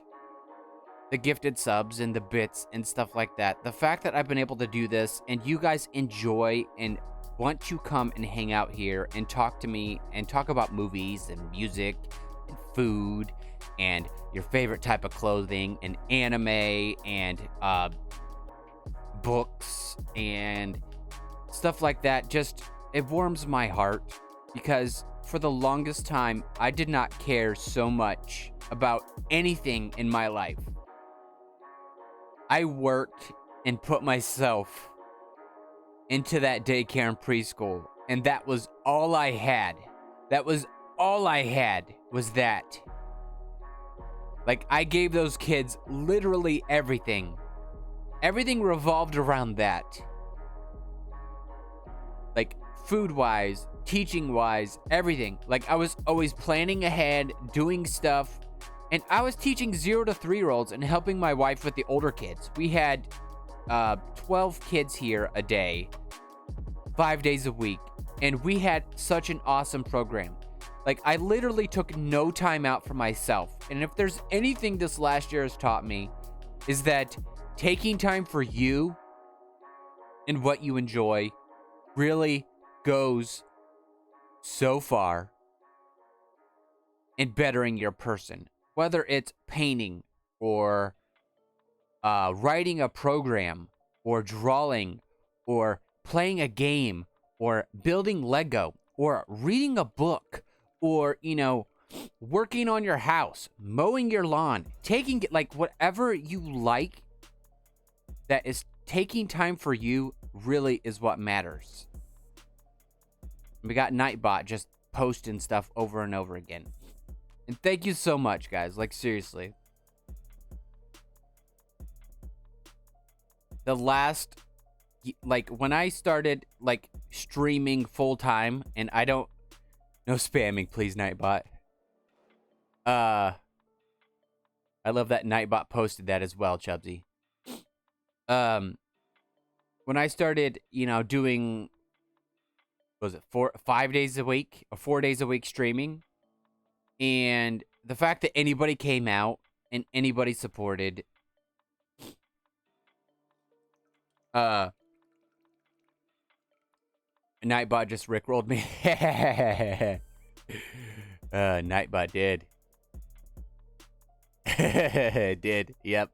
the gifted subs and the bits and stuff like that. The fact that I've been able to do this and you guys enjoy and want to come and hang out here and talk to me and talk about movies and music and food and your favorite type of clothing and anime and books and stuff like that, just it warms my heart, because for the longest time I did not care so much about anything in my life. I worked and put myself into that daycare and preschool, and that was all I had. That was all I had, was that. Like, I gave those kids literally everything. Everything revolved around that. Like, food-wise, teaching-wise, everything. Like, I was always planning ahead, doing stuff. And I was teaching 0 to 3-year-olds and helping my wife with the older kids. We had 12 kids here a day, 5 days a week. And we had such an awesome program. Like, I literally took no time out for myself. And if there's anything this last year has taught me, is that taking time for you and what you enjoy really goes so far in bettering your person. Whether it's painting or writing a program or drawing or playing a game or building Lego or reading a book or, you know, working on your house, mowing your lawn, taking, like, whatever you like that is taking time for you really is what matters. We got Nightbot just posting stuff over and over again. And thank you so much, guys. Like, seriously. The last, like, when I started, like, streaming full time, and I don't, no spamming, please, Nightbot. I love that Nightbot posted that as well, Chubsy. When I started, you know, doing, was it 5 days a week or 4 days a week streaming, and the fact that anybody came out and anybody supported, Nightbot just rickrolled me. Nightbot did. Did, yep.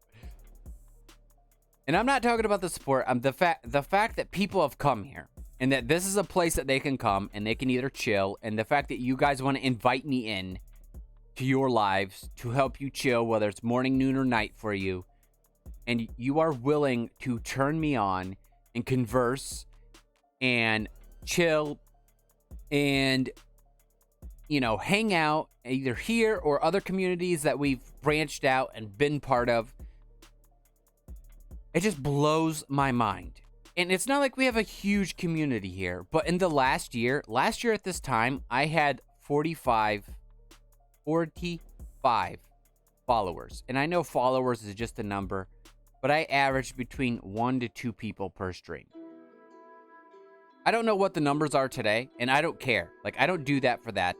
And I'm not talking about the support. The fact that people have come here and that this is a place that they can come and they can either chill, and the fact that you guys want to invite me in to your lives to help you chill, whether it's morning, noon, or night for you, and you are willing to turn me on and converse and chill and hang out either here or other communities that we've branched out and been part of. It just blows my mind. And it's not like we have a huge community here, but in the last year at this time, I had 45 followers. And I know followers is just a number, but I averaged between 1 to 2 people per stream. I don't know what the numbers are today, and I don't care. Like, I don't do that for that.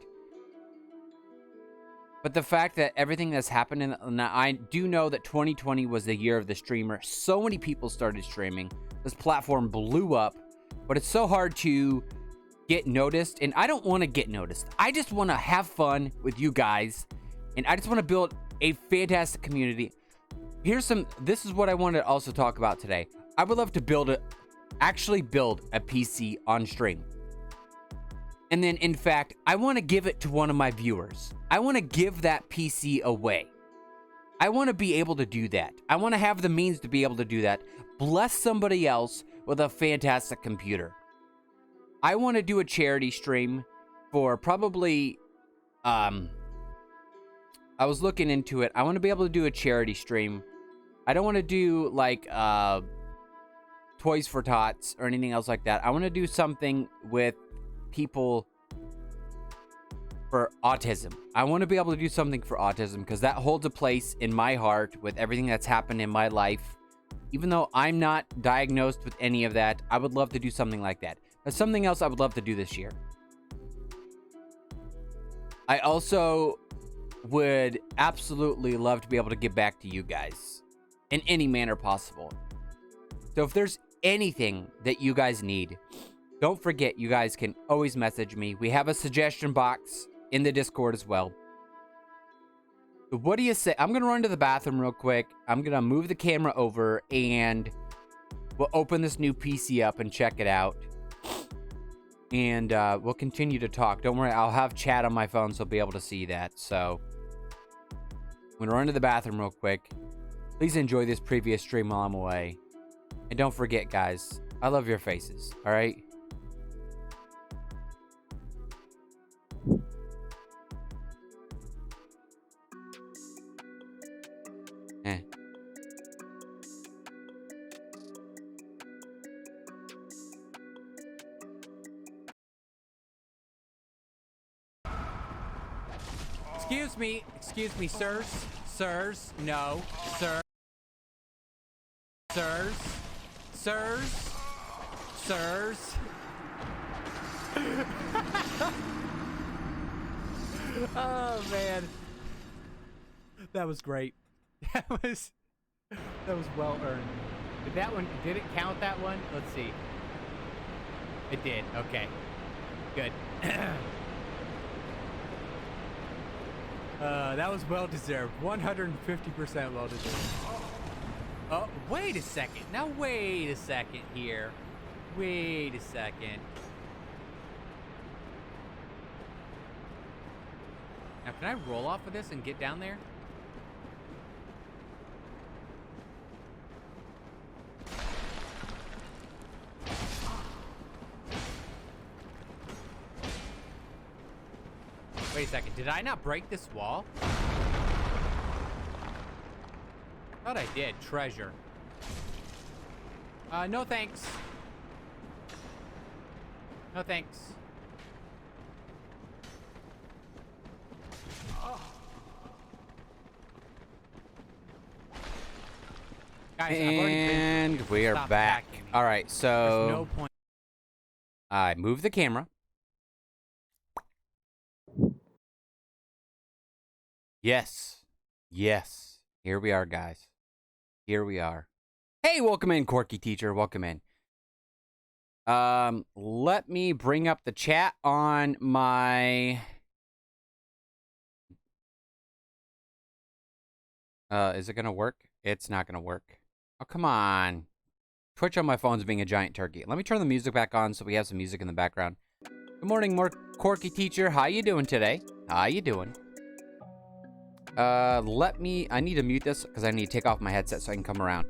But the fact that everything that's happened, I do know that 2020 was the year of the streamer. So many people started streaming. This platform blew up, but it's so hard to get noticed. And I don't want to get noticed. I just want to have fun with you guys. And I just want to build a fantastic community. This is what I want to also talk about today. I would love to actually build a PC on stream. And then, in fact, I want to give it to one of my viewers. I want to give that PC away. I want to be able to do that. I want to have the means to be able to do that. Bless somebody else with a fantastic computer. I want to do a charity stream for probably, I was looking into it. I want to be able to do a charity stream. I don't want to do, like, Toys for Tots or anything else like that. I want to do something with people for autism. I want to be able to do something for autism because that holds a place in my heart with everything that's happened in my life. Even though I'm not diagnosed with any of that, I would love to do something like that. There's something else I would love to do this year. I also would absolutely love to be able to give back to you guys in any manner possible. So if there's anything that you guys need, don't forget, you guys can always message me. We have a suggestion box in the Discord as well. So what do you say? I'm going to run to the bathroom real quick. I'm going to move the camera over and we'll open this new PC up and check it out. And we'll continue to talk. Don't worry, I'll have chat on my phone so I'll be able to see that. So I'm going to run to the bathroom real quick. Please enjoy this previous stream while I'm away. And don't forget, guys, I love your faces, all right? Excuse me, sirs, no, sirs, oh man, that was great. That was well earned. Did it count, that one? Let's see. It did. Okay, good. That was well deserved. 150% well deserved. Oh, wait a second. Now, wait a second here. Wait a second. Now, can I roll off of this and get down there? Wait a second, did I not break this wall? Thought I did. Treasure. No thanks. No thanks. Guys, and we are back. All right, so there's no point. I move the camera. Yes. Yes. Here we are, guys. Here we are. Hey, welcome in, Quirky Teacher. Welcome in. Let me bring up the chat on my... is it gonna work? It's not gonna work. Oh, come on. Twitch on my phone's being a giant turkey. Let me turn the music back on so we have some music in the background. Good morning, more Quirky Teacher. How you doing today? How you doing? I need to mute this because I need to take off my headset so I can come around.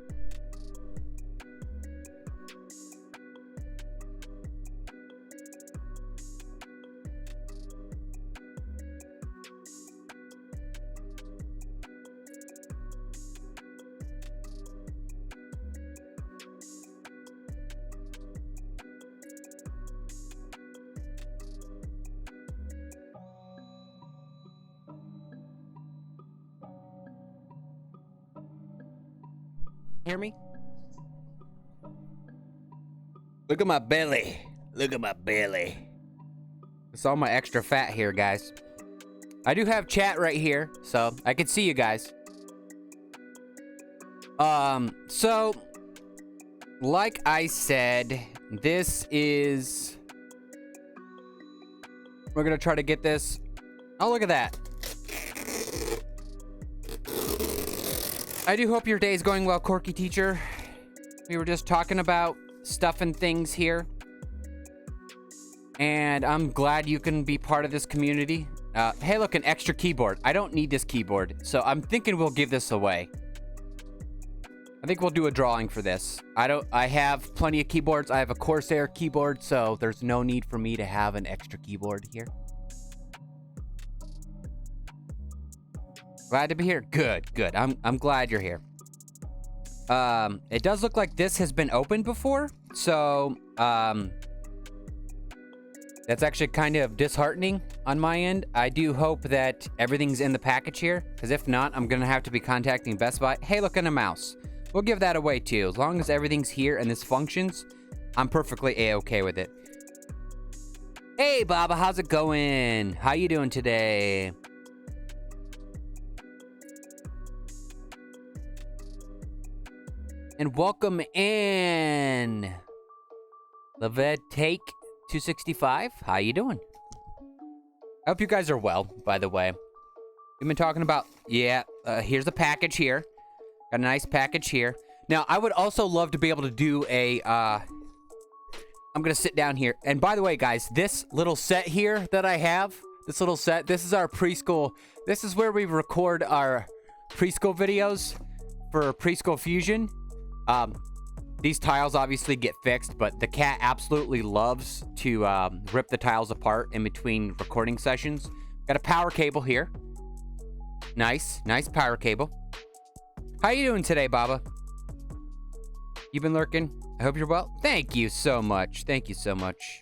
Hear me? Look at my belly. Look at my belly. It's all my extra fat here, guys. I do have chat right here, so I can see you guys. So, like I said, this is... We're gonna try to get this... Oh, look at that. I do hope your day is going well, Corky Teacher. We were just talking about stuff and things here. And I'm glad you can be part of this community. Hey, look, an extra keyboard. I don't need this keyboard, so I'm thinking we'll give this away. I think we'll do a drawing for this. I have plenty of keyboards. I have a Corsair keyboard, so there's no need for me to have an extra keyboard here. Glad to be here. Good, good. I'm glad you're here. It does look like this has been opened before, so that's actually kind of disheartening on my end. I do hope that everything's in the package here, because if not, I'm gonna have to be contacting Best Buy. Hey, look at a mouse. We'll give that away too. As long as everything's here and this functions, I'm perfectly A-okay with it. Hey, Baba, how's it going? How you doing today? And welcome in. Leved Take 265. How you doing? I hope you guys are well, by the way. We've been talking about, here's the package here. Got a nice package here. Now, I would also love to be able to do a, I'm gonna sit down here. And by the way, guys, this little set here that I have, this little set, this is our preschool. This is where we record our preschool videos for Preschool Fusion. These tiles obviously get fixed, but the cat absolutely loves to rip the tiles apart in between recording sessions. Got a power cable here. Nice power cable. How you doing today, Baba? You been lurking? I hope you're well. Thank you so much. Thank you so much.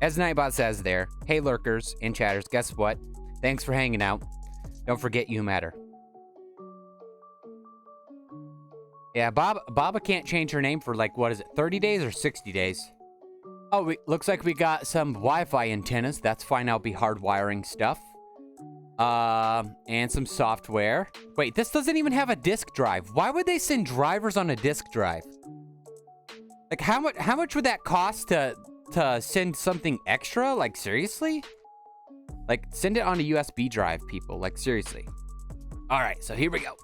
As Nightbot says there, hey lurkers and chatters, guess what? Thanks for hanging out. Don't forget you matter. Yeah, Baba can't change her name for like, what is it, 30 days or 60 days? Oh, looks like we got some Wi-Fi antennas. That's fine, I'll be hardwiring stuff. And some software. Wait, this doesn't even have a disk drive. Why would they send drivers on a disk drive? Like, how much would that cost to send something extra? Like, seriously? Like, send it on a USB drive, people. Like, seriously. All right, so here we go.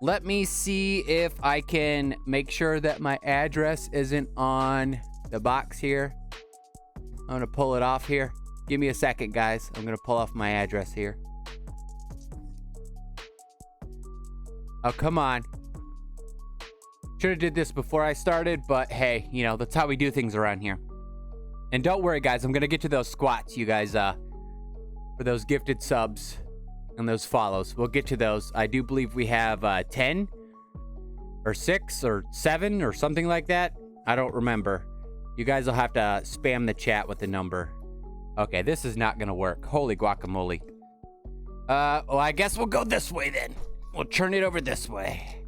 Let me see if I can make sure that my address isn't on the box here. I'm gonna pull it off here. Give me a second, guys. I'm gonna pull off my address here. Oh, come on. Should have did this before I started, but hey, you know, that's how we do things around here. And don't worry, guys. I'm gonna get to those squats, you guys, for those gifted subs and those follows. We'll get to those. I do believe we have 10 or 6 or 7 or something like that. I don't remember. You guys will have to spam the chat with the number. Okay, this is not gonna work. Holy guacamole. Well, I guess we'll go this way then. We'll turn it over this way.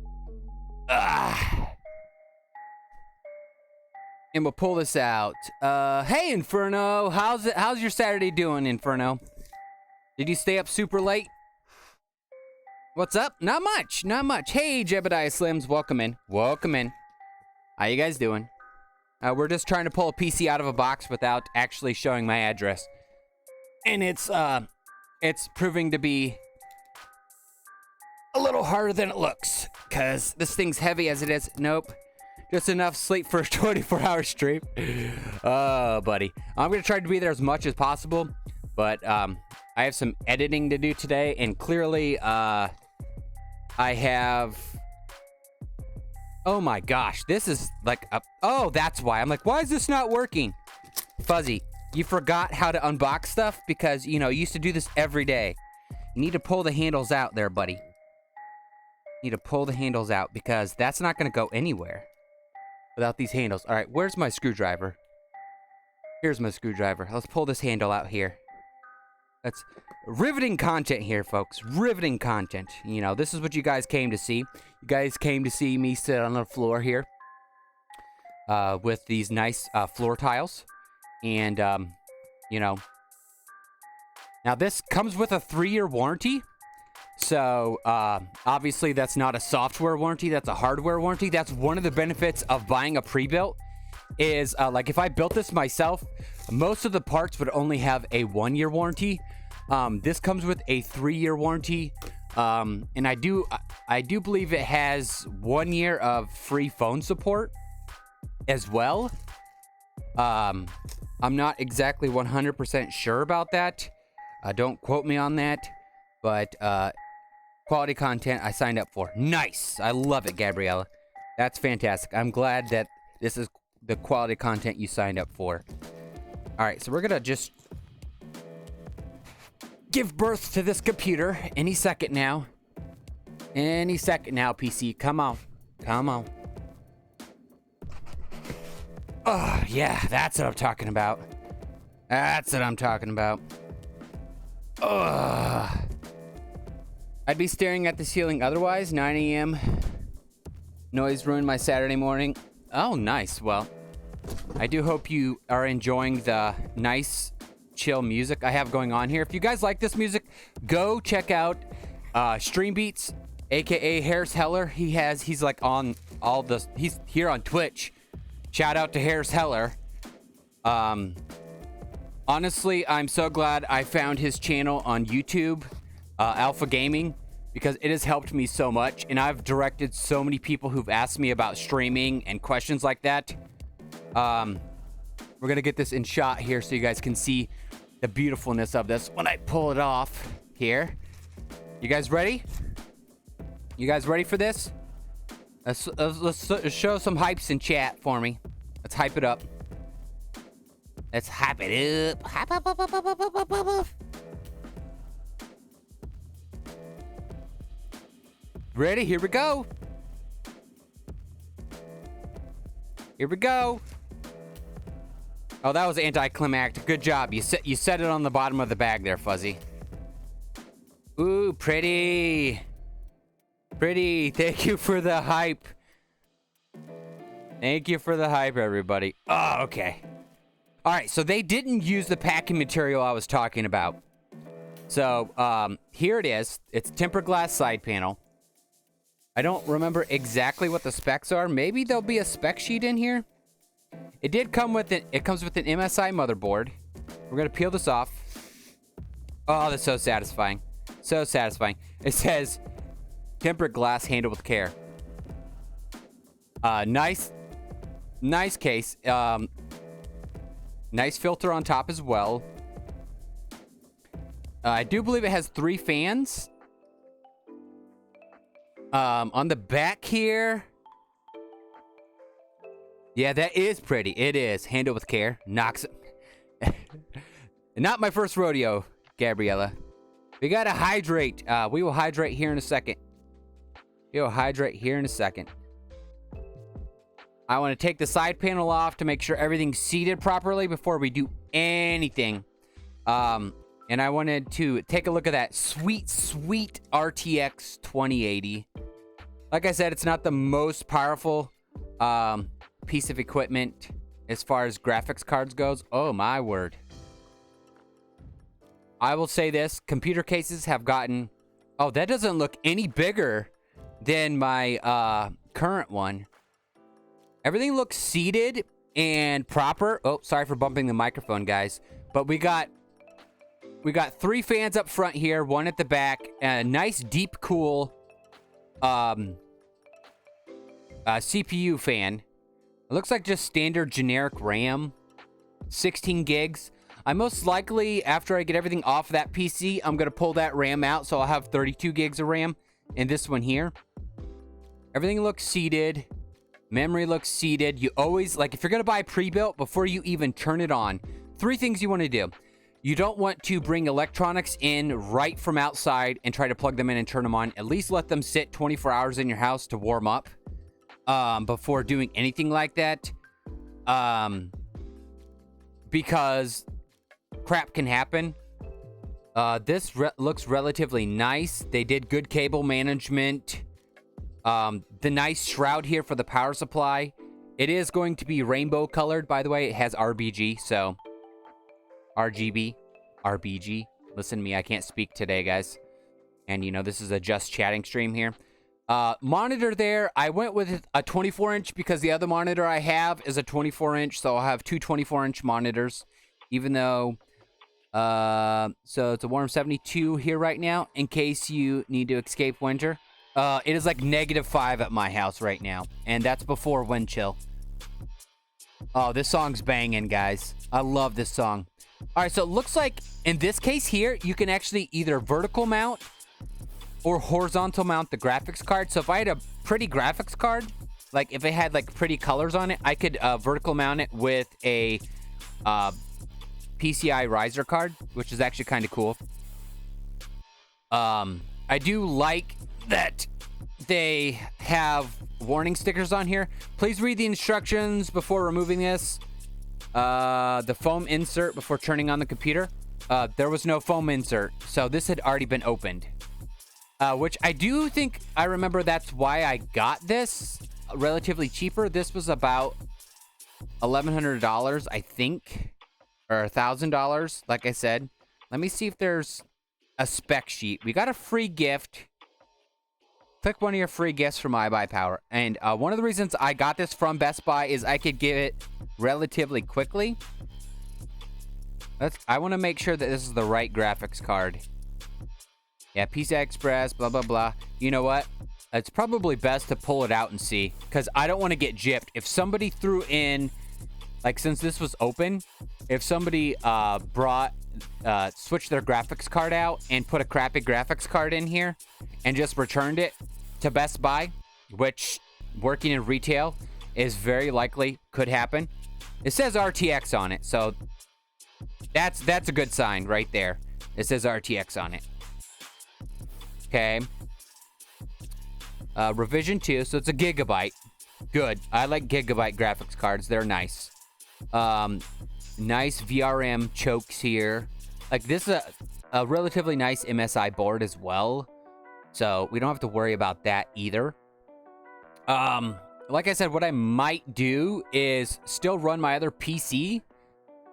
And we'll pull this out. Hey, Inferno. How's your Saturday doing, Inferno? Did you stay up super late? What's up? Not much. Hey, Jebediah Slims. Welcome in. How you guys doing? We're just trying to pull a PC out of a box without actually showing my address. And it's proving to be a little harder than it looks, because this thing's heavy as it is. Nope. Just enough sleep for a 24-hour stream. Oh, buddy. I'm going to try to be there as much as possible, but I have some editing to do today, and clearly I have... Oh my gosh, this is like a... Oh, that's why. I'm like, why is this not working? Fuzzy, you forgot how to unbox stuff because, you know, you used to do this every day. You need to pull the handles out there, buddy. You need to pull the handles out because that's not going to go anywhere without these handles. All right, where's my screwdriver? Here's my screwdriver. Let's pull this handle out here. That's riveting content here, folks. Riveting content. You know, this is what you guys came to see. You guys came to see me sit on the floor here with these nice floor tiles. And, you know, now this comes with a 3-year warranty. So, obviously, that's not a software warranty. That's a hardware warranty. That's one of the benefits of buying a pre-built is, like, if I built this myself, most of the parts would only have a 1-year warranty. This comes with a 3-year warranty. And I do believe it has 1 year of free phone support as well. I'm not exactly 100% sure about that. Don't quote me on that. But, quality content I signed up for. Nice. I love it, Gabriella. That's fantastic. I'm glad that this is the quality content you signed up for. All right, so we're going to just give birth to this computer any second now. Any second now, PC. Come on. Come on. Oh, yeah, that's what I'm talking about. That's what I'm talking about. Ugh. I'd be staring at the ceiling otherwise. 9 a.m. Noise ruined my Saturday morning. Oh, nice. Well, I do hope you are enjoying the nice, chill music I have going on here. If you guys like this music, go check out Stream Beats, aka Harris Heller. He's like on all the. He's here on Twitch. Shout out to Harris Heller. Honestly, I'm so glad I found his channel on YouTube. Alpha Gaming, because it has helped me so much, and I've directed so many people who've asked me about streaming and questions like that. We're gonna get this in shot here so you guys can see the beautifulness of this when I pull it off here. You guys ready? You guys ready for this? Let's show some hypes in chat for me. Let's hype it up. Let's hype it up. Hype up. Ready? Here we go. Here we go. Oh, that was anticlimactic. Good job. You set it on the bottom of the bag there, Fuzzy. Ooh, pretty. Pretty. Thank you for the hype. Thank you for the hype, everybody. Oh, okay. All right, so they didn't use the packing material I was talking about. So, here it is. It's tempered glass side panel. I don't remember exactly what the specs are. Maybe there'll be a spec sheet in here. It did come with it. It comes with an MSI motherboard. We're going to peel this off. Oh, that's so satisfying. So satisfying. It says tempered glass handled with care. Nice case. Nice filter on top as well. I do believe it has 3 fans. On the back here. Yeah, that is pretty. It is. Handle with care. Knocks. Not my first rodeo, Gabriella. We gotta hydrate. We will hydrate here in a second. I want to take the side panel off to make sure everything's seated properly before we do anything. And I wanted to take a look at that sweet RTX 2080. Like I said, it's not the most powerful piece of equipment as far as graphics cards goes. Oh, my word. I will say this. Computer cases have gotten... Oh, that doesn't look any bigger than my current one. Everything looks seated and proper. Oh, sorry for bumping the microphone, guys. But we got 3 fans up front here, 1 at the back, and a nice deep cool CPU fan. It looks like just standard generic RAM, 16 gigs. I most likely, after I get everything off that PC, I'm going to pull that RAM out, so I'll have 32 gigs of RAM in this one here. Everything looks seated. Memory looks seated. You always, like, if you're going to buy pre-built, before you even turn it on, 3 things you want to do. You don't want to bring electronics in right from outside and try to plug them in and turn them on. At least let them sit 24 hours in your house to warm up before doing anything like that. Because crap can happen. This looks relatively nice. They did good cable management. The nice shroud here for the power supply. It is going to be rainbow colored, by the way. It has RBG, so RGB, RBG. Listen to me, I can't speak today, guys. And, you know, this is a just chatting stream here. Monitor there, I went with a 24-inch because the other monitor I have is a 24-inch, so I'll have two 24-inch monitors, even though... so it's a warm 72 here right now, in case you need to escape winter. It is like -5 at my house right now, and that's before wind chill. Oh, this song's banging, guys. I love this song. All right, so it looks like in this case here, you can actually either vertical mount or horizontal mount the graphics card. So if I had a pretty graphics card, like if it had like pretty colors on it, I could vertical mount it with a PCI riser card, which is actually kind of cool. I do like that they have warning stickers on here. Please read the instructions before removing this. The foam insert before turning on the computer. There was no foam insert, so this had already been opened. Which I do think I remember that's why I got this relatively cheaper. This was about $1,100, I think, or $1,000, like I said. Let me see if there's a spec sheet. We got a free gift. Click one of your free gifts from iBuyPower. And one of the reasons I got this from Best Buy is I could get it relatively quickly. I want to make sure that this is the right graphics card. Yeah, PCI Express, blah, blah, blah. You know what? It's probably best to pull it out and see, because I don't want to get gypped. If somebody threw in, like, since this was open, if somebody switched their graphics card out and put a crappy graphics card in here and just returned it to Best Buy, which working in retail is very likely could happen. It says RTX on it, so that's a good sign right there. It says RTX on it. Okay. Revision 2, so it's a gigabyte. Good. I like gigabyte graphics cards. They're nice. Nice VRM chokes here. Like, this is a relatively nice MSI board as well. So we don't have to worry about that either. Like I said, what I might do is still run my other PC,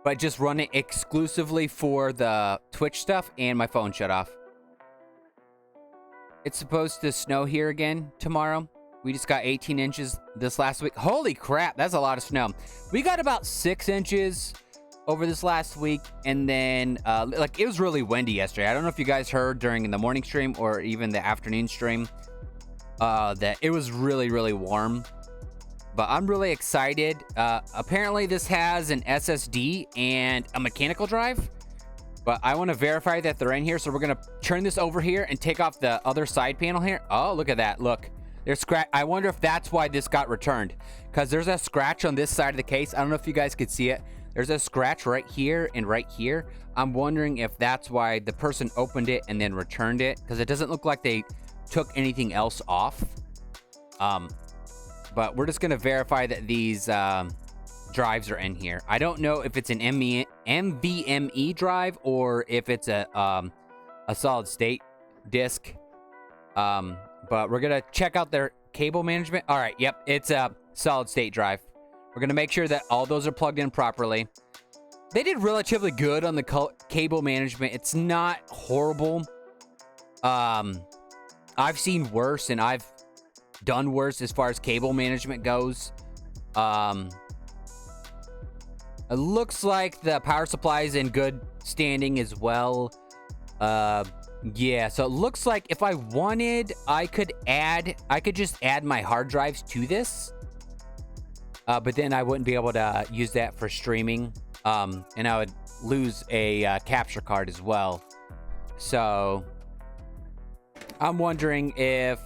but just run it exclusively for the Twitch stuff, and my phone shut off. It's supposed to snow here again tomorrow. We just got 18 inches this last week. Holy crap, that's a lot of snow. We got about 6 inches over this last week, and then like, it was really windy yesterday. I don't know if you guys heard during the morning stream or even the afternoon stream that it was really, really warm. But I'm really excited. Apparently this has an SSD and a mechanical drive, but I want to verify that they're in here. So we're going to turn this over here and take off the other side panel here. Oh, look at that. Look, there's scratch. I wonder if that's why this got returned, because there's a scratch on this side of the case. I don't know if you guys could see it. There's a scratch right here and right here. I'm wondering if that's why the person opened it and then returned it, because it doesn't look like they took anything else off. But we're just going to verify that these drives are in here. I don't know if it's an NVMe drive or if it's a solid state disk. But we're going to check out their cable management. All right, yep, it's a solid state drive. We're going to make sure that all those are plugged in properly. They did relatively good on the cable management. It's not horrible. I've seen worse, and I've done worse as far as cable management goes. It looks like the power supply is in good standing as well. Yeah, so it looks like if I wanted, I could just add my hard drives to this. But then I wouldn't be able to use that for streaming. And I would lose a capture card as well. So I'm wondering if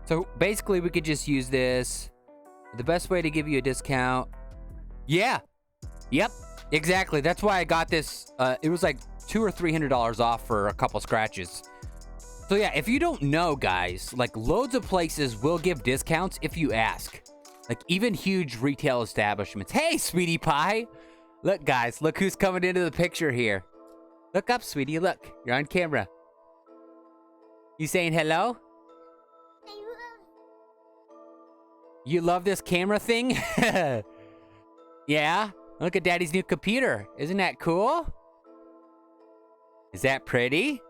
so basically we could just use this. The best way to give you a discount. Yeah. Yep. Exactly. That's why I got this. It was like $200 or $300 off for a couple scratches. So yeah, if you don't know, guys, like, loads of places will give discounts if you ask. Like, even huge retail establishments. Hey, sweetie pie. Look, guys, look who's coming into the picture here. Look up, sweetie. Look. You're on camera. You saying hello? You love this camera thing? Yeah? Look at Daddy's new computer. Isn't that cool? Is that pretty?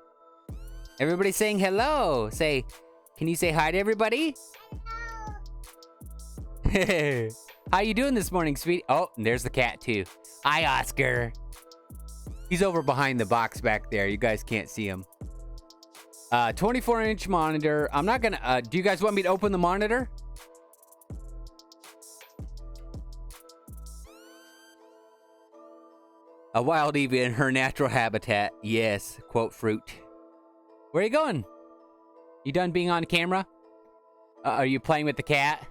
Everybody saying hello. Can you say hi to everybody? How you doing this morning, sweetie? Oh, and there's the cat too. Hi, Oscar. He's over behind the box back there. You guys can't see him. 24-inch monitor. I'm not gonna, do you guys want me to open the monitor? A wild Eevee in her natural habitat. Yes, quote fruit. Where are you going? You done being on camera? Are you playing with the cat?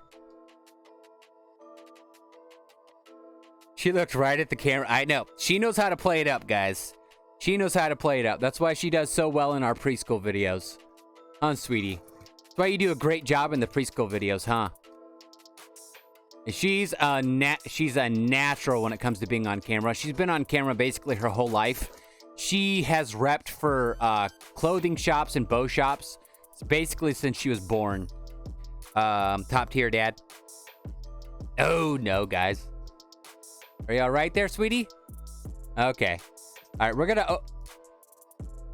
She looks right at the camera. I know. She knows how to play it up, guys. She knows how to play it up. That's why she does so well in our preschool videos. Huh, sweetie? That's why you do a great job in the preschool videos, huh? She's a natural when it comes to being on camera. She's been on camera basically her whole life. She has repped for clothing shops and bow shops basically since she was born. Top tier, Dad. Oh, no, guys. Are you all right there, sweetie? Okay. All right, we're gonna... Oh,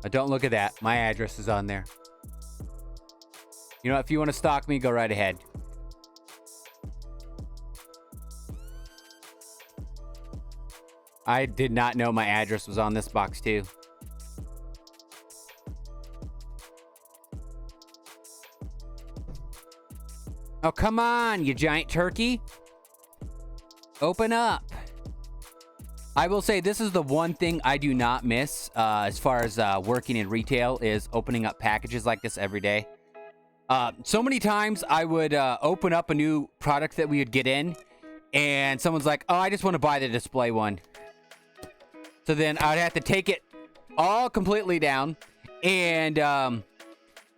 don't look at that. My address is on there. You know, if you want to stalk me, go right ahead. I did not know my address was on this box, too. Oh, come on, you giant turkey. Open up. I will say this is the one thing I do not miss as far as working in retail is opening up packages like this every day. So many times I would open up a new product that we would get in and someone's like, oh, I just want to buy the display one. So then I'd have to take it all completely down and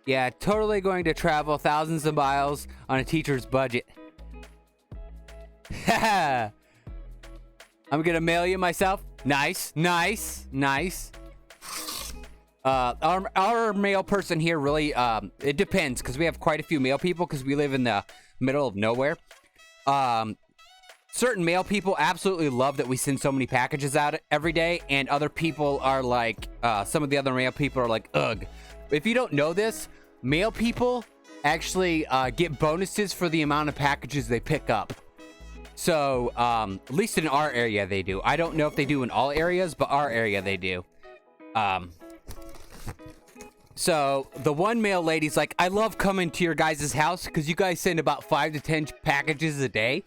yeah, totally going to travel thousands of miles on a teacher's budget. I'm gonna mail you myself. Nice, nice, nice. Our mail person here really, it depends because we have quite a few mail people because we live in the middle of nowhere. Certain mail people absolutely love that we send so many packages out every day, and other people are like, some of the other mail people are like, ugh. If you don't know this, mail people actually get bonuses for the amount of packages they pick up. So, at least in our area they do. I don't know if they do in all areas, but our area they do. So, the one mail lady's like, I love coming to your guys' house because you guys send about 5 to 10 packages a day.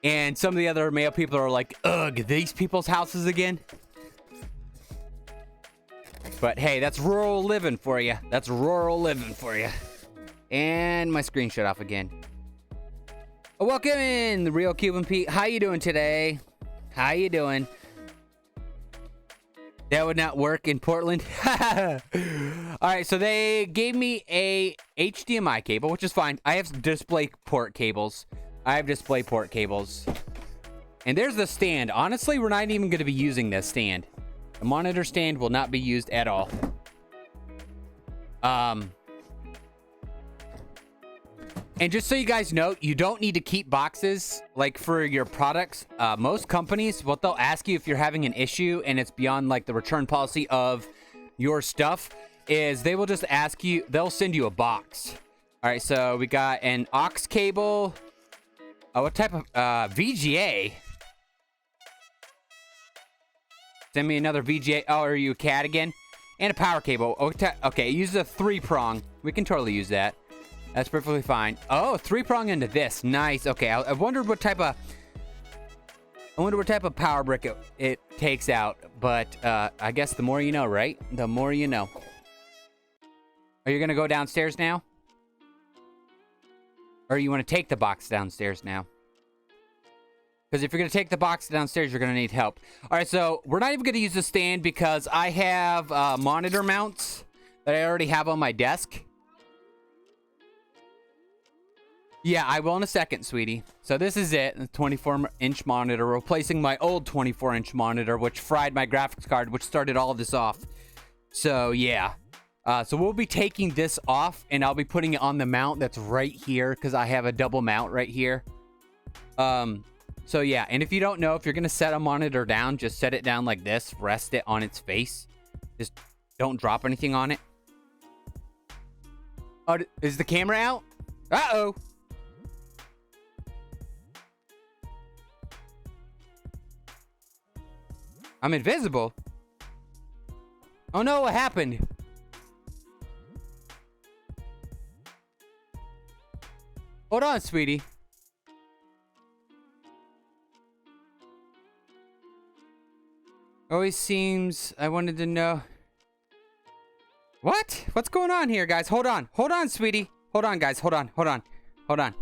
And some of the other mail people are like, ugh, these people's houses again? But hey, that's rural living for you. That's rural living for you. And my screen shut off again. Welcome in, the Real Cuban Pete. How you doing today? How you doing? That would not work in Portland. All right, so they gave me a HDMI cable, which is fine. I have display port cables. And there's the stand. Honestly, we're not even going to be using this stand. The monitor stand will not be used at all. And just so you guys know, you don't need to keep boxes like for your products. Most companies, what they'll ask you if you're having an issue and it's beyond like the return policy of your stuff is they will just ask you, they'll send you a box. All right, so we got an aux cable. Oh, what type of VGA? Send me another VGA. Oh, are you a cat again? And a power cable. Okay, it uses a 3-prong. We can totally use that. That's perfectly fine. Oh, 3-prong into this. Nice. Okay, I wondered what type of... power brick it takes out. But I guess the more you know, right? The more you know. Are you going to go downstairs now? Or you want to take the box downstairs now? Because if you're going to take the box downstairs, you're going to need help. All right, so we're not even going to use the stand because I have monitor mounts that I already have on my desk. Yeah, I will in a second, sweetie. So this is it, the 24-inch monitor, replacing my old 24-inch monitor, which fried my graphics card, which started all of this off. So yeah. So we'll be taking this off, and I'll be putting it on the mount that's right here, because I have a double mount right here. So yeah, and if you don't know, if you're going to set a monitor down, just set it down like this, rest it on its face. Just don't drop anything on it. Oh, is the camera out? Uh-oh. I'm invisible. Oh no, what happened? Hold on, sweetie. Always seems I wanted to know. What? What's going on here, guys? Hold on. Hold on, sweetie. Hold on, guys. Hold on. Hold on. Hold on.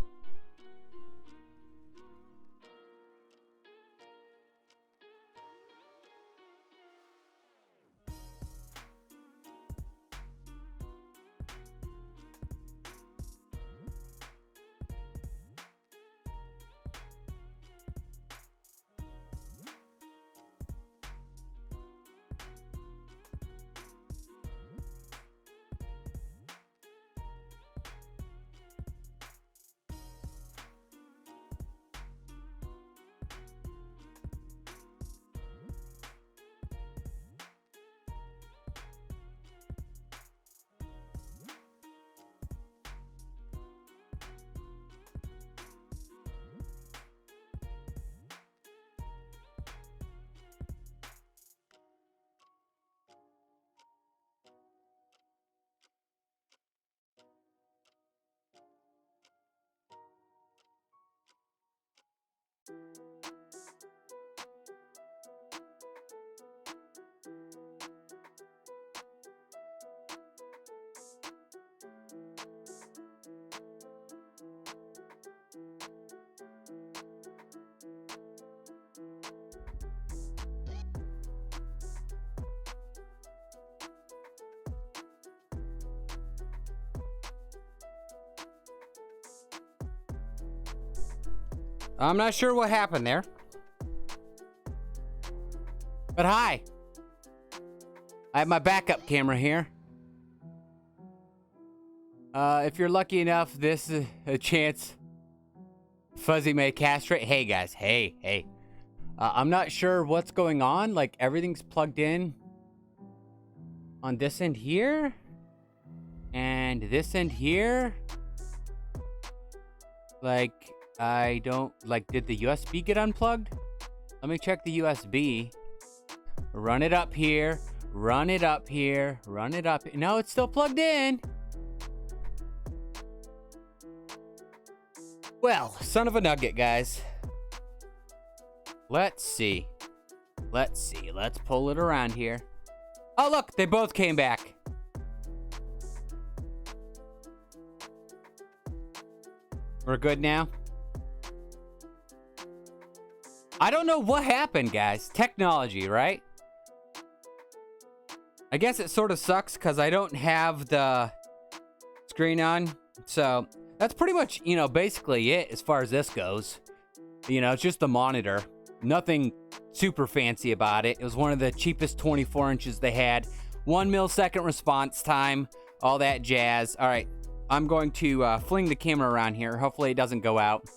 I'm not sure what happened there. But hi. I have my backup camera here. If you're lucky enough, this is a chance Fuzzy may castrate. Hey, guys. Hey. I'm not sure what's going on. Like, everything's plugged in on this end here. And this end here. Like, I don't... Like, did the USB get unplugged? Let me check the USB. Run it up here. Run it up here. Run it up. No, it's still plugged in. Well, son of a nugget, guys. Let's see. Let's pull it around here. Oh, look, they both came back. We're good now. I don't know what happened, guys. Technology, right? I guess it sort of sucks because I don't have the screen on. So that's pretty much, basically it as far as this goes. It's just the monitor. Nothing super fancy about it. It was one of the cheapest 24 inches they had. 1 millisecond response time. All that jazz. All right. I'm going to fling the camera around here. Hopefully it doesn't go out.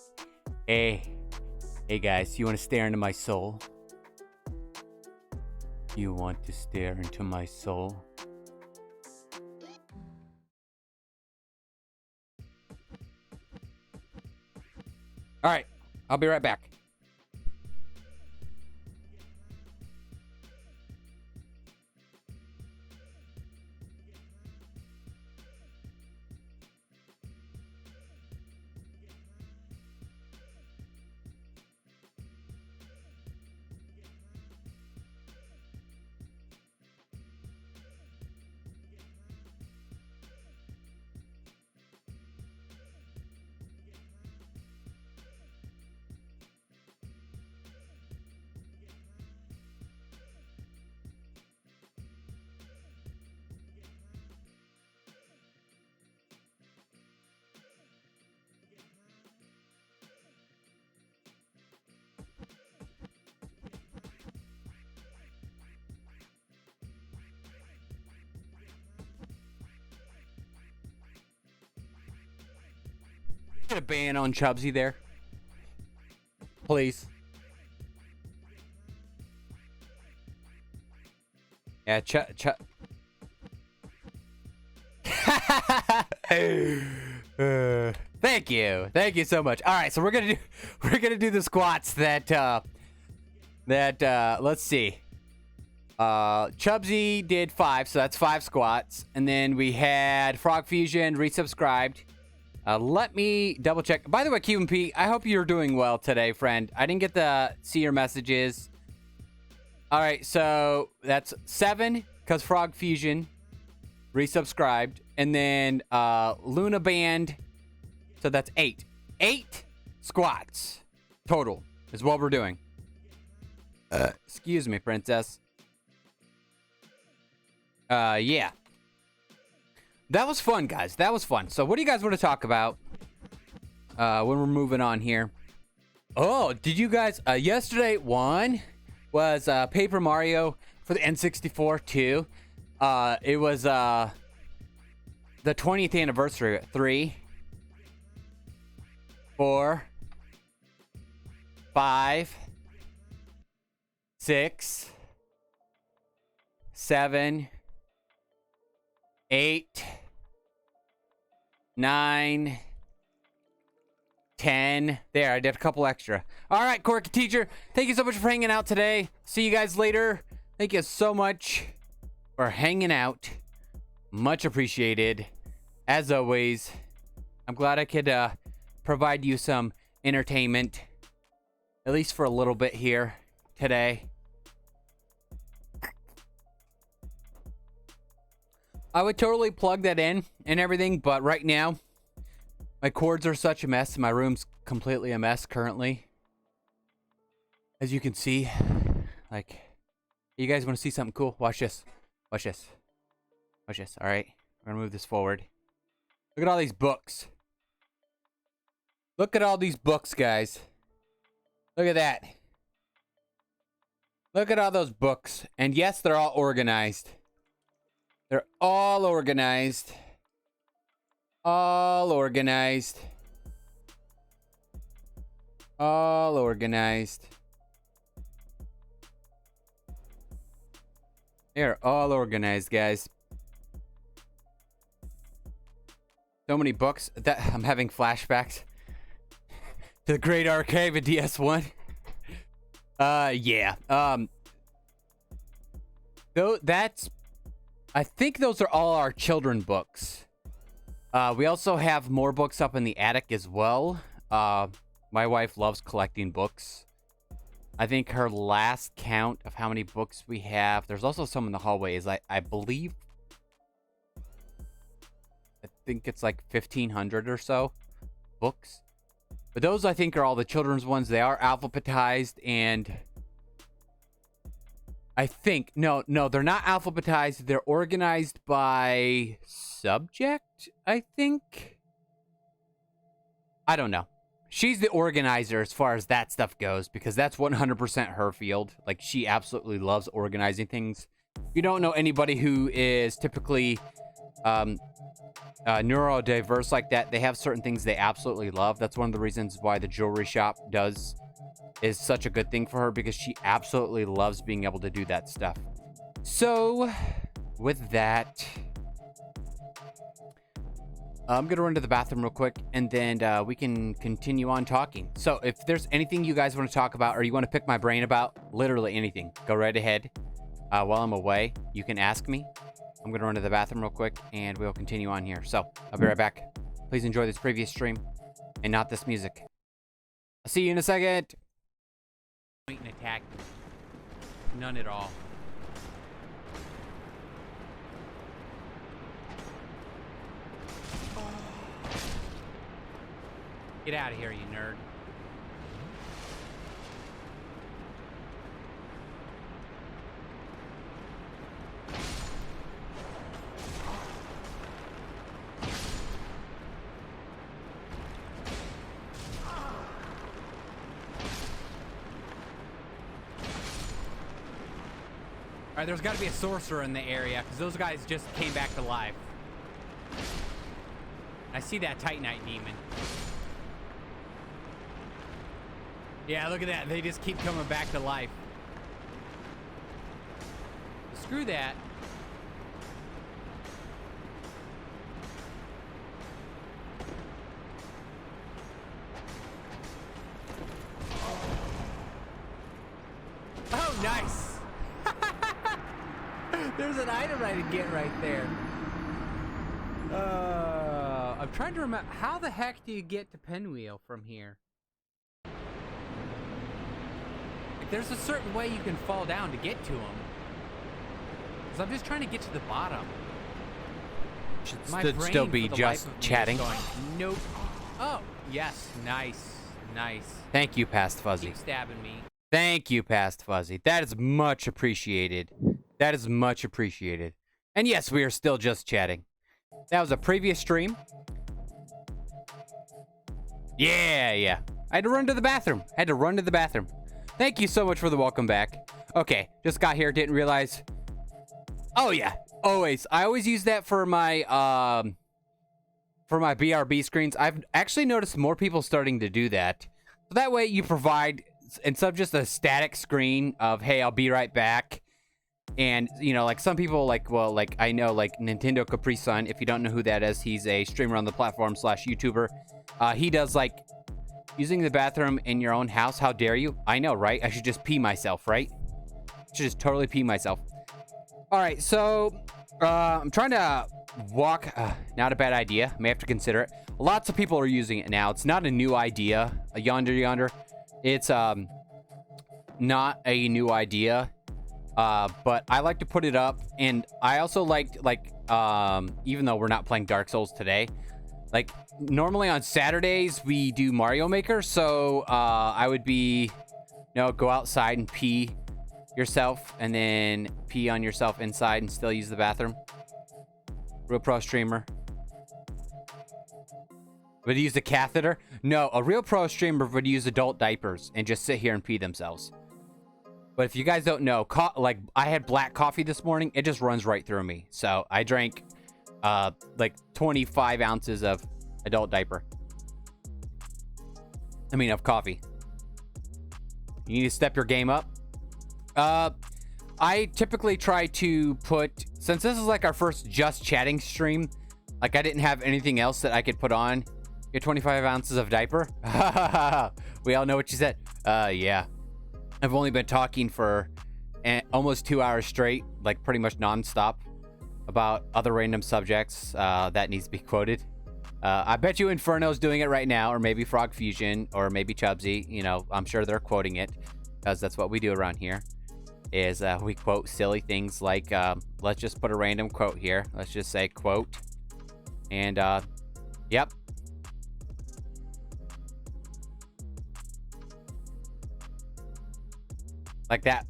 Hey guys, you want to stare into my soul? You want to stare into my soul? All right, I'll be right back. Get a ban on Chubsy there. Please. Yeah, thank you so much. All right, so we're gonna do the squats that let's see. Chubsy did 5, so that's 5 squats, and then we had Frog Fusion resubscribed. Let me double check. By the way, Cuban P, I hope you're doing well today, friend. I didn't get to see your messages. All right, so that's 7 because Frog Fusion resubscribed, and then Luna Band, so that's 8. 8 squats total is what we're doing. Excuse me, princess. Yeah. That was fun, guys. That was fun. So what do you guys want to talk about when we're moving on here? Oh, did you guys... yesterday, one was Paper Mario for the N64 too. It was the 20th anniversary. 3, 4, 5, 6, 7, 8, 9, 10. There, I did a couple extra. All right, Quirky Teacher, thank you so much for hanging out today. See you guys later. Thank you so much for hanging out. Much appreciated. As always, I'm glad I could provide you some entertainment, at least for a little bit here today. I would totally plug that in and everything, but right now, my cords are such a mess. My room's completely a mess currently. As you can see, like, you guys want to see something cool? Watch this. Watch this. Watch this. All right, we're gonna move this forward. Look at all these books. Look at all these books, guys. Look at that. Look at all those books. And yes, they're all organized. They're all organized. All organized. All organized. They're all organized, guys. So many books that I'm having flashbacks to the Great Archive of DS1. Yeah. Though that's, I think those are all our children books. We also have more books up in the attic as well. My wife loves collecting books. I think her last count of how many books we have, there's also some in the hallway, is I believe, I think it's like 1,500 or so books. But those, I think, are all the children's ones. They are alphabetized, and I think, no, they're not alphabetized. They're organized by subject, I think. I don't know. She's the organizer as far as that stuff goes, because that's 100% her field. Like, she absolutely loves organizing things. If you don't know anybody who is typically neurodiverse like that, they have certain things they absolutely love. That's one of the reasons why the jewelry shop is such a good thing for her, because she absolutely loves being able to do that stuff. So, with that, I'm going to run to the bathroom real quick, and then we can continue on talking. So, if there's anything you guys want to talk about, or you want to pick my brain about, literally anything, go right ahead. While I'm away, you can ask me. I'm going to run to the bathroom real quick, and we'll continue on here. So, I'll be right back. Please enjoy this previous stream, and not this music. I'll see you in a second. Wait and attack. None at all. Get out of here, you nerd. Alright, there's got to be a sorcerer in the area, because those guys just came back to life. I see that Titanite demon. Yeah, look at that. They just keep coming back to life. Screw that. Oh, nice. There's an item I can get right there. I'm trying to remember. How the heck do you get to Pinwheel from here? Like, there's a certain way you can fall down to get to them. Because I'm just trying to get to the bottom. Should My still brain, be for the just life of me, is chatting. going, nope. Oh, yes. Nice. Nice. Thank you, Past Fuzzy. Keep stabbing me. Thank you, Past Fuzzy. That is much appreciated. That is much appreciated. And yes, we are still just chatting. That was a previous stream. Yeah. I had to run to the bathroom. Thank you so much for the welcome back. Okay, just got here, didn't realize. Oh yeah, always. I always use that for my BRB screens. I've actually noticed more people starting to do that. So that way you provide, instead of just a static screen of, hey, I'll be right back. And, you know, like some people like, well, like I know like Nintendo Capri Sun, if you don't know who that is, he's a streamer on the platform / YouTuber. He does like using the bathroom in your own house. How dare you? I know, right? I should just pee myself, right? I should just totally pee myself. All right, so I'm trying to walk. Not a bad idea. May have to consider it. Lots of people are using it now. It's not a new idea. Yonder. It's not a new idea. But I like to put it up, and I also like even though we're not playing Dark Souls today, like normally on Saturdays we do Mario Maker, so I would go outside and pee yourself, and then pee on yourself inside and still use the bathroom. Real pro streamer. Would he use a catheter? No, a real pro streamer would use adult diapers and just sit here and pee themselves. But if you guys don't know, like I had black coffee this morning, it just runs right through me. So I drank like 25 ounces of adult diaper. Of coffee. You need to step your game up. I typically try to put, since this is like our first just chatting stream, like I didn't have anything else that I could put on. Get 25 ounces of diaper. We all know what you said. Yeah. I've only been talking for almost 2 hours straight, like pretty much nonstop, about other random subjects that needs to be quoted. I bet you Inferno's doing it right now, or maybe Frog Fusion, or maybe Chubsy. You know, I'm sure they're quoting it, because that's what we do around here, is we quote silly things like, let's just put a random quote here. Let's just say quote. And, yep. Like that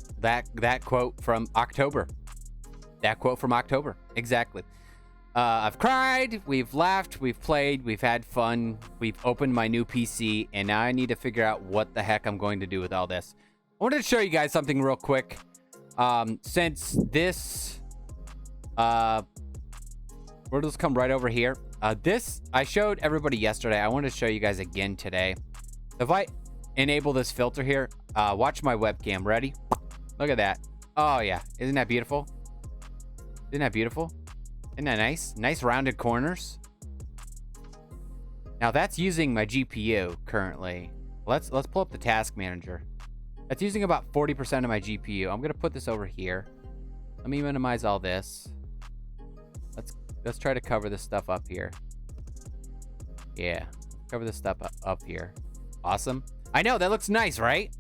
quote from October. That quote from October. Exactly. I've cried, we've laughed, we've played, we've had fun, we've opened my new PC, and now I need to figure out what the heck I'm going to do with all this. I wanted to show you guys something real quick. Since this, we'll just come right over here. This, I showed everybody yesterday. I wanted to show you guys again today. If I enable this filter here, watch my webcam. Ready? Look at that. Oh yeah, isn't that beautiful? Isn't that beautiful? Isn't that nice? Nice rounded corners. Now that's using my GPU currently. Let's pull up the task manager. That's using about 40% of my GPU. I'm gonna put this over here. Let me minimize all this. Let's try to cover this stuff up here. Yeah, cover this stuff up here. Awesome. I know, that looks nice, right?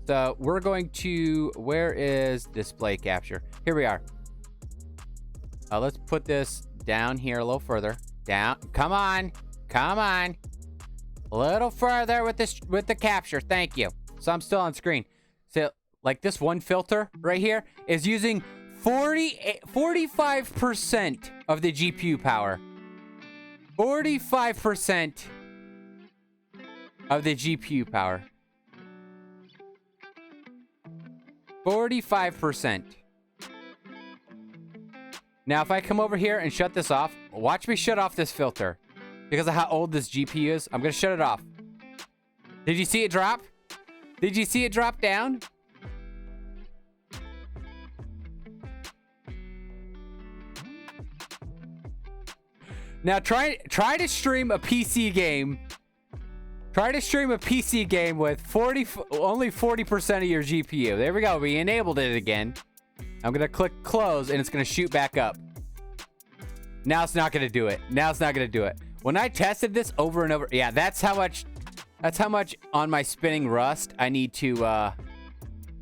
So we're going to, where is display capture? Here we are. Let's put this down here a little further. Down, come on. A little further with the capture, thank you. So I'm still on screen. So like this one filter right here is using 45% of the GPU power. 45% of the GPU power. 45%. Now, if I come over here and shut this off, watch me shut off this filter. Because of how old this GPU is, I'm going to shut it off. Did you see it drop? Did you see it drop down? Now try to stream a PC game. Try to stream a PC game with only 40% of your GPU. There we go. We enabled it again. I'm gonna click close and it's gonna shoot back up. Now it's not gonna do it. Now it's not gonna do it. When I tested this over and over, yeah, that's how much on my spinning Rust I need to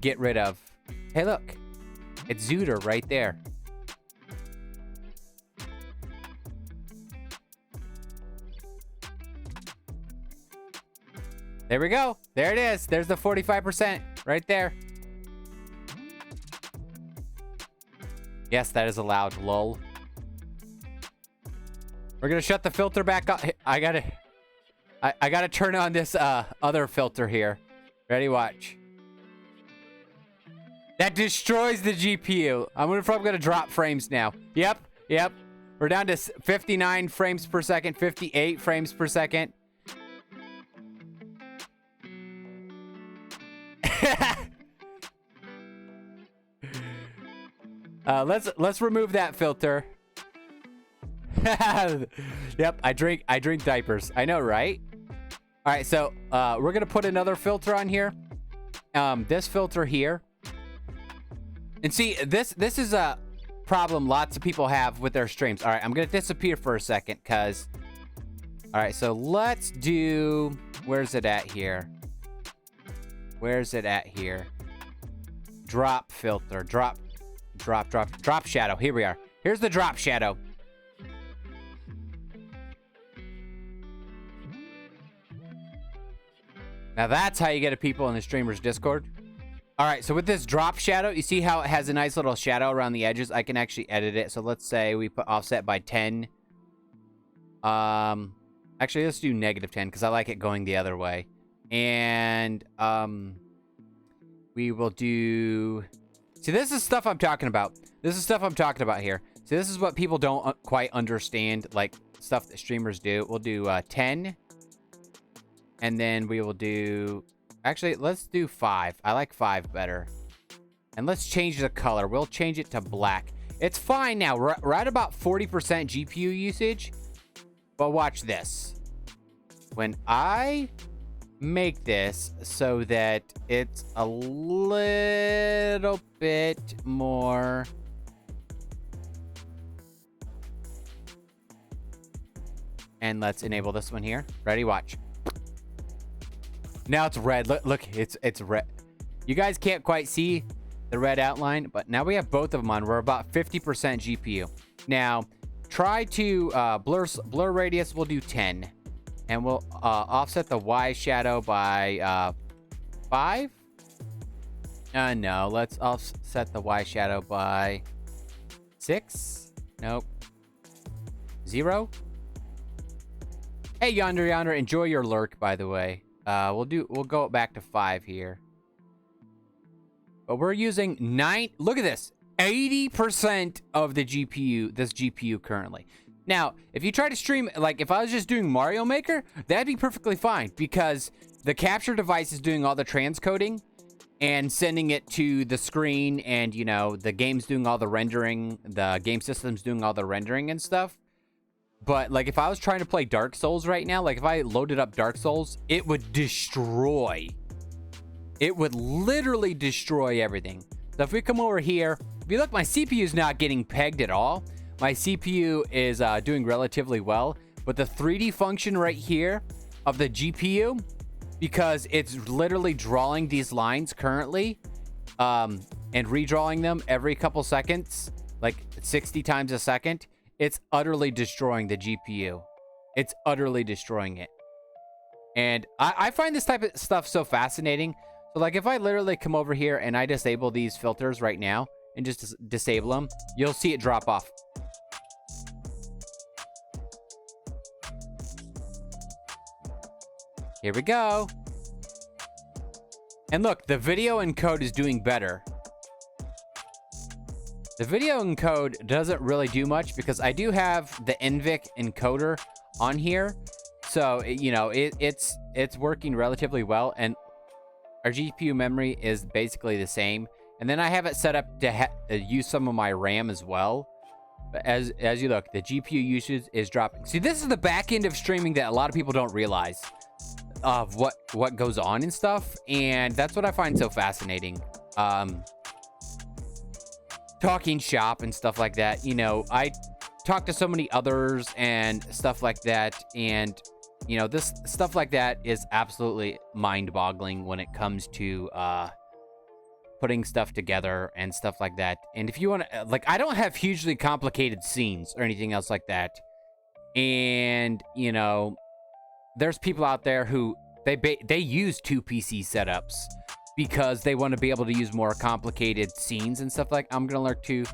get rid of. Hey, look, it's Zooter right there. There we go. There it is. There's the 45% right there. Yes, that is allowed. Lol. We're gonna shut the filter back up. I gotta turn on this other filter here. Ready? Watch. That destroys the GPU. I'm probably gonna drop frames now. Yep. We're down to 59 frames per second, 58 frames per second. Let's remove that filter. Yep, I drink diapers. I know, right? All right, so we're gonna put another filter on here. This filter here. And see, this is a problem lots of people have with their streams. All right, I'm gonna disappear for a second, cause. All right, so let's do. Where's it at here? Where's it at here? Drop filter. Drop shadow. Here we are. Here's the drop shadow. Now that's how you get to people in the streamer's Discord. All right, so with this drop shadow, you see how it has a nice little shadow around the edges? I can actually edit it. So let's say we put offset by 10. Actually, let's do -10 because I like it going the other way. And we will do. See, this is stuff I'm talking about. This is stuff I'm talking about here. See, this is what people don't quite understand, like stuff that streamers do. We'll do 10. And then we will do. Actually, let's do 5. I like 5 better. And let's change the color. We'll change it to black. It's fine now. We're at about 40% GPU usage. But watch this. When I make this so that it's a little bit more. And let's enable this one here. Ready? Watch. Now it's red. Look, it's red. You guys can't quite see the red outline, but now we have both of them on. We're about 50% GPU. Now, try to blur radius. We'll do 10. And we'll offset the Y shadow by 5. No, let's offset the Y shadow by 6. Nope. 0. Hey, Yonder, enjoy your lurk, by the way. We'll go back to 5 here. But we're using 9. Look at this. 80% of the GPU, this GPU currently. Now, if you try to stream, like if I was just doing Mario Maker, that'd be perfectly fine because the capture device is doing all the transcoding and sending it to the screen, and you know, the game's doing all the rendering, the game system's doing all the rendering and stuff. But like if I was trying to play Dark Souls right now, like if I loaded up Dark Souls, it would destroy. It would literally destroy everything. So if we come over here, if you look, my CPU is not getting pegged at all. My CPU is doing relatively well, but the 3D function right here of the GPU, because it's literally drawing these lines currently and redrawing them every couple seconds, like 60 times a second, it's utterly destroying the GPU. It's utterly destroying it. And I find this type of stuff so fascinating. So like if I literally come over here and I disable these filters right now and just disable them, you'll see it drop off. Here we go. And look, the video encode is doing better. The video encode doesn't really do much because I do have the NVIC encoder on here. So, you know, it's working relatively well. And our GPU memory is basically the same. And then I have it set up to use some of my RAM as well. But as you look, the GPU usage is dropping. See, this is the back end of streaming that a lot of people don't realize of what goes on and stuff. And that's what I find so fascinating. Talking shop and stuff like that. You know, I talk to so many others and stuff like that. And, you know, this stuff like that is absolutely mind-boggling when it comes to putting stuff together and stuff like that. And if you want to, like, I don't have hugely complicated scenes or anything else like that. And, you know, there's people out there who they use 2 PC setups because they want to be able to use more complicated scenes and stuff like. I'm gonna learn to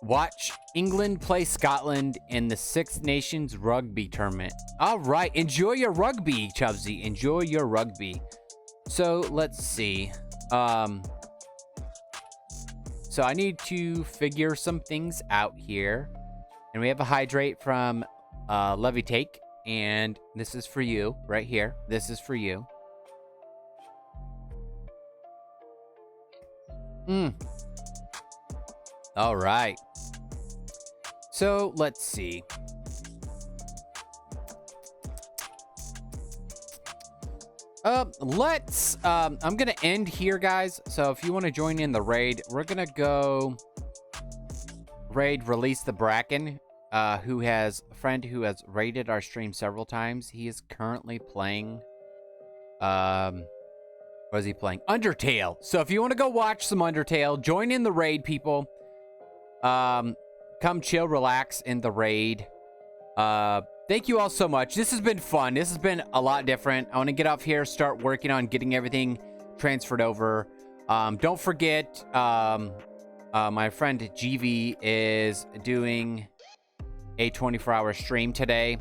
watch England play Scotland in the Six Nations rugby tournament. All right, enjoy your rugby, Chubsy. Enjoy your rugby. So let's see. So I need to figure some things out here, and we have a hydrate from Levitate, and this is for you right here. This is for you. All right. So let's see. I'm gonna end here, guys. So if you want to join in the raid, we're gonna go raid Release the Bracken, who has a friend who has raided our stream several times. He is currently playing, what is he playing? Undertale. So if you want to go watch some Undertale, join in the raid, people. Come chill, relax in the raid. Thank you all so much. This has been fun. This has been a lot different. I want to get off here, start working on getting everything transferred over. Don't forget, my friend GV is doing a 24-hour stream today.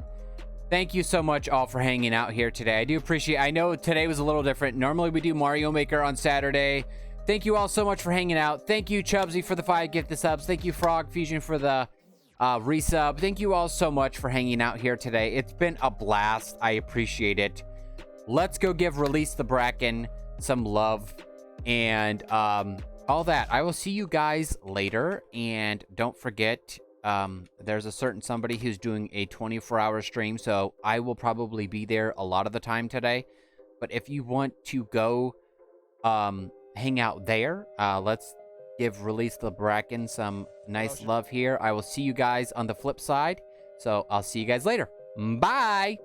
Thank you so much all for hanging out here today. I do appreciate. I know today was a little different. Normally we do Mario Maker on Saturday. Thank you all so much for hanging out. Thank you, Chubsy, for the 5 gifted subs. Thank you, Frog Fusion, for the resub. Thank you all so much for hanging out here today. It's been a blast. I appreciate it. Let's go give Release the Bracken some love and all that. I will see you guys later. And don't forget, there's a certain somebody who's doing a 24-hour stream, so I will probably be there a lot of the time today. But if you want to go hang out there, let's give Release the Bracken some nice love here. I will see you guys on the flip side. So I'll see you guys later. Bye.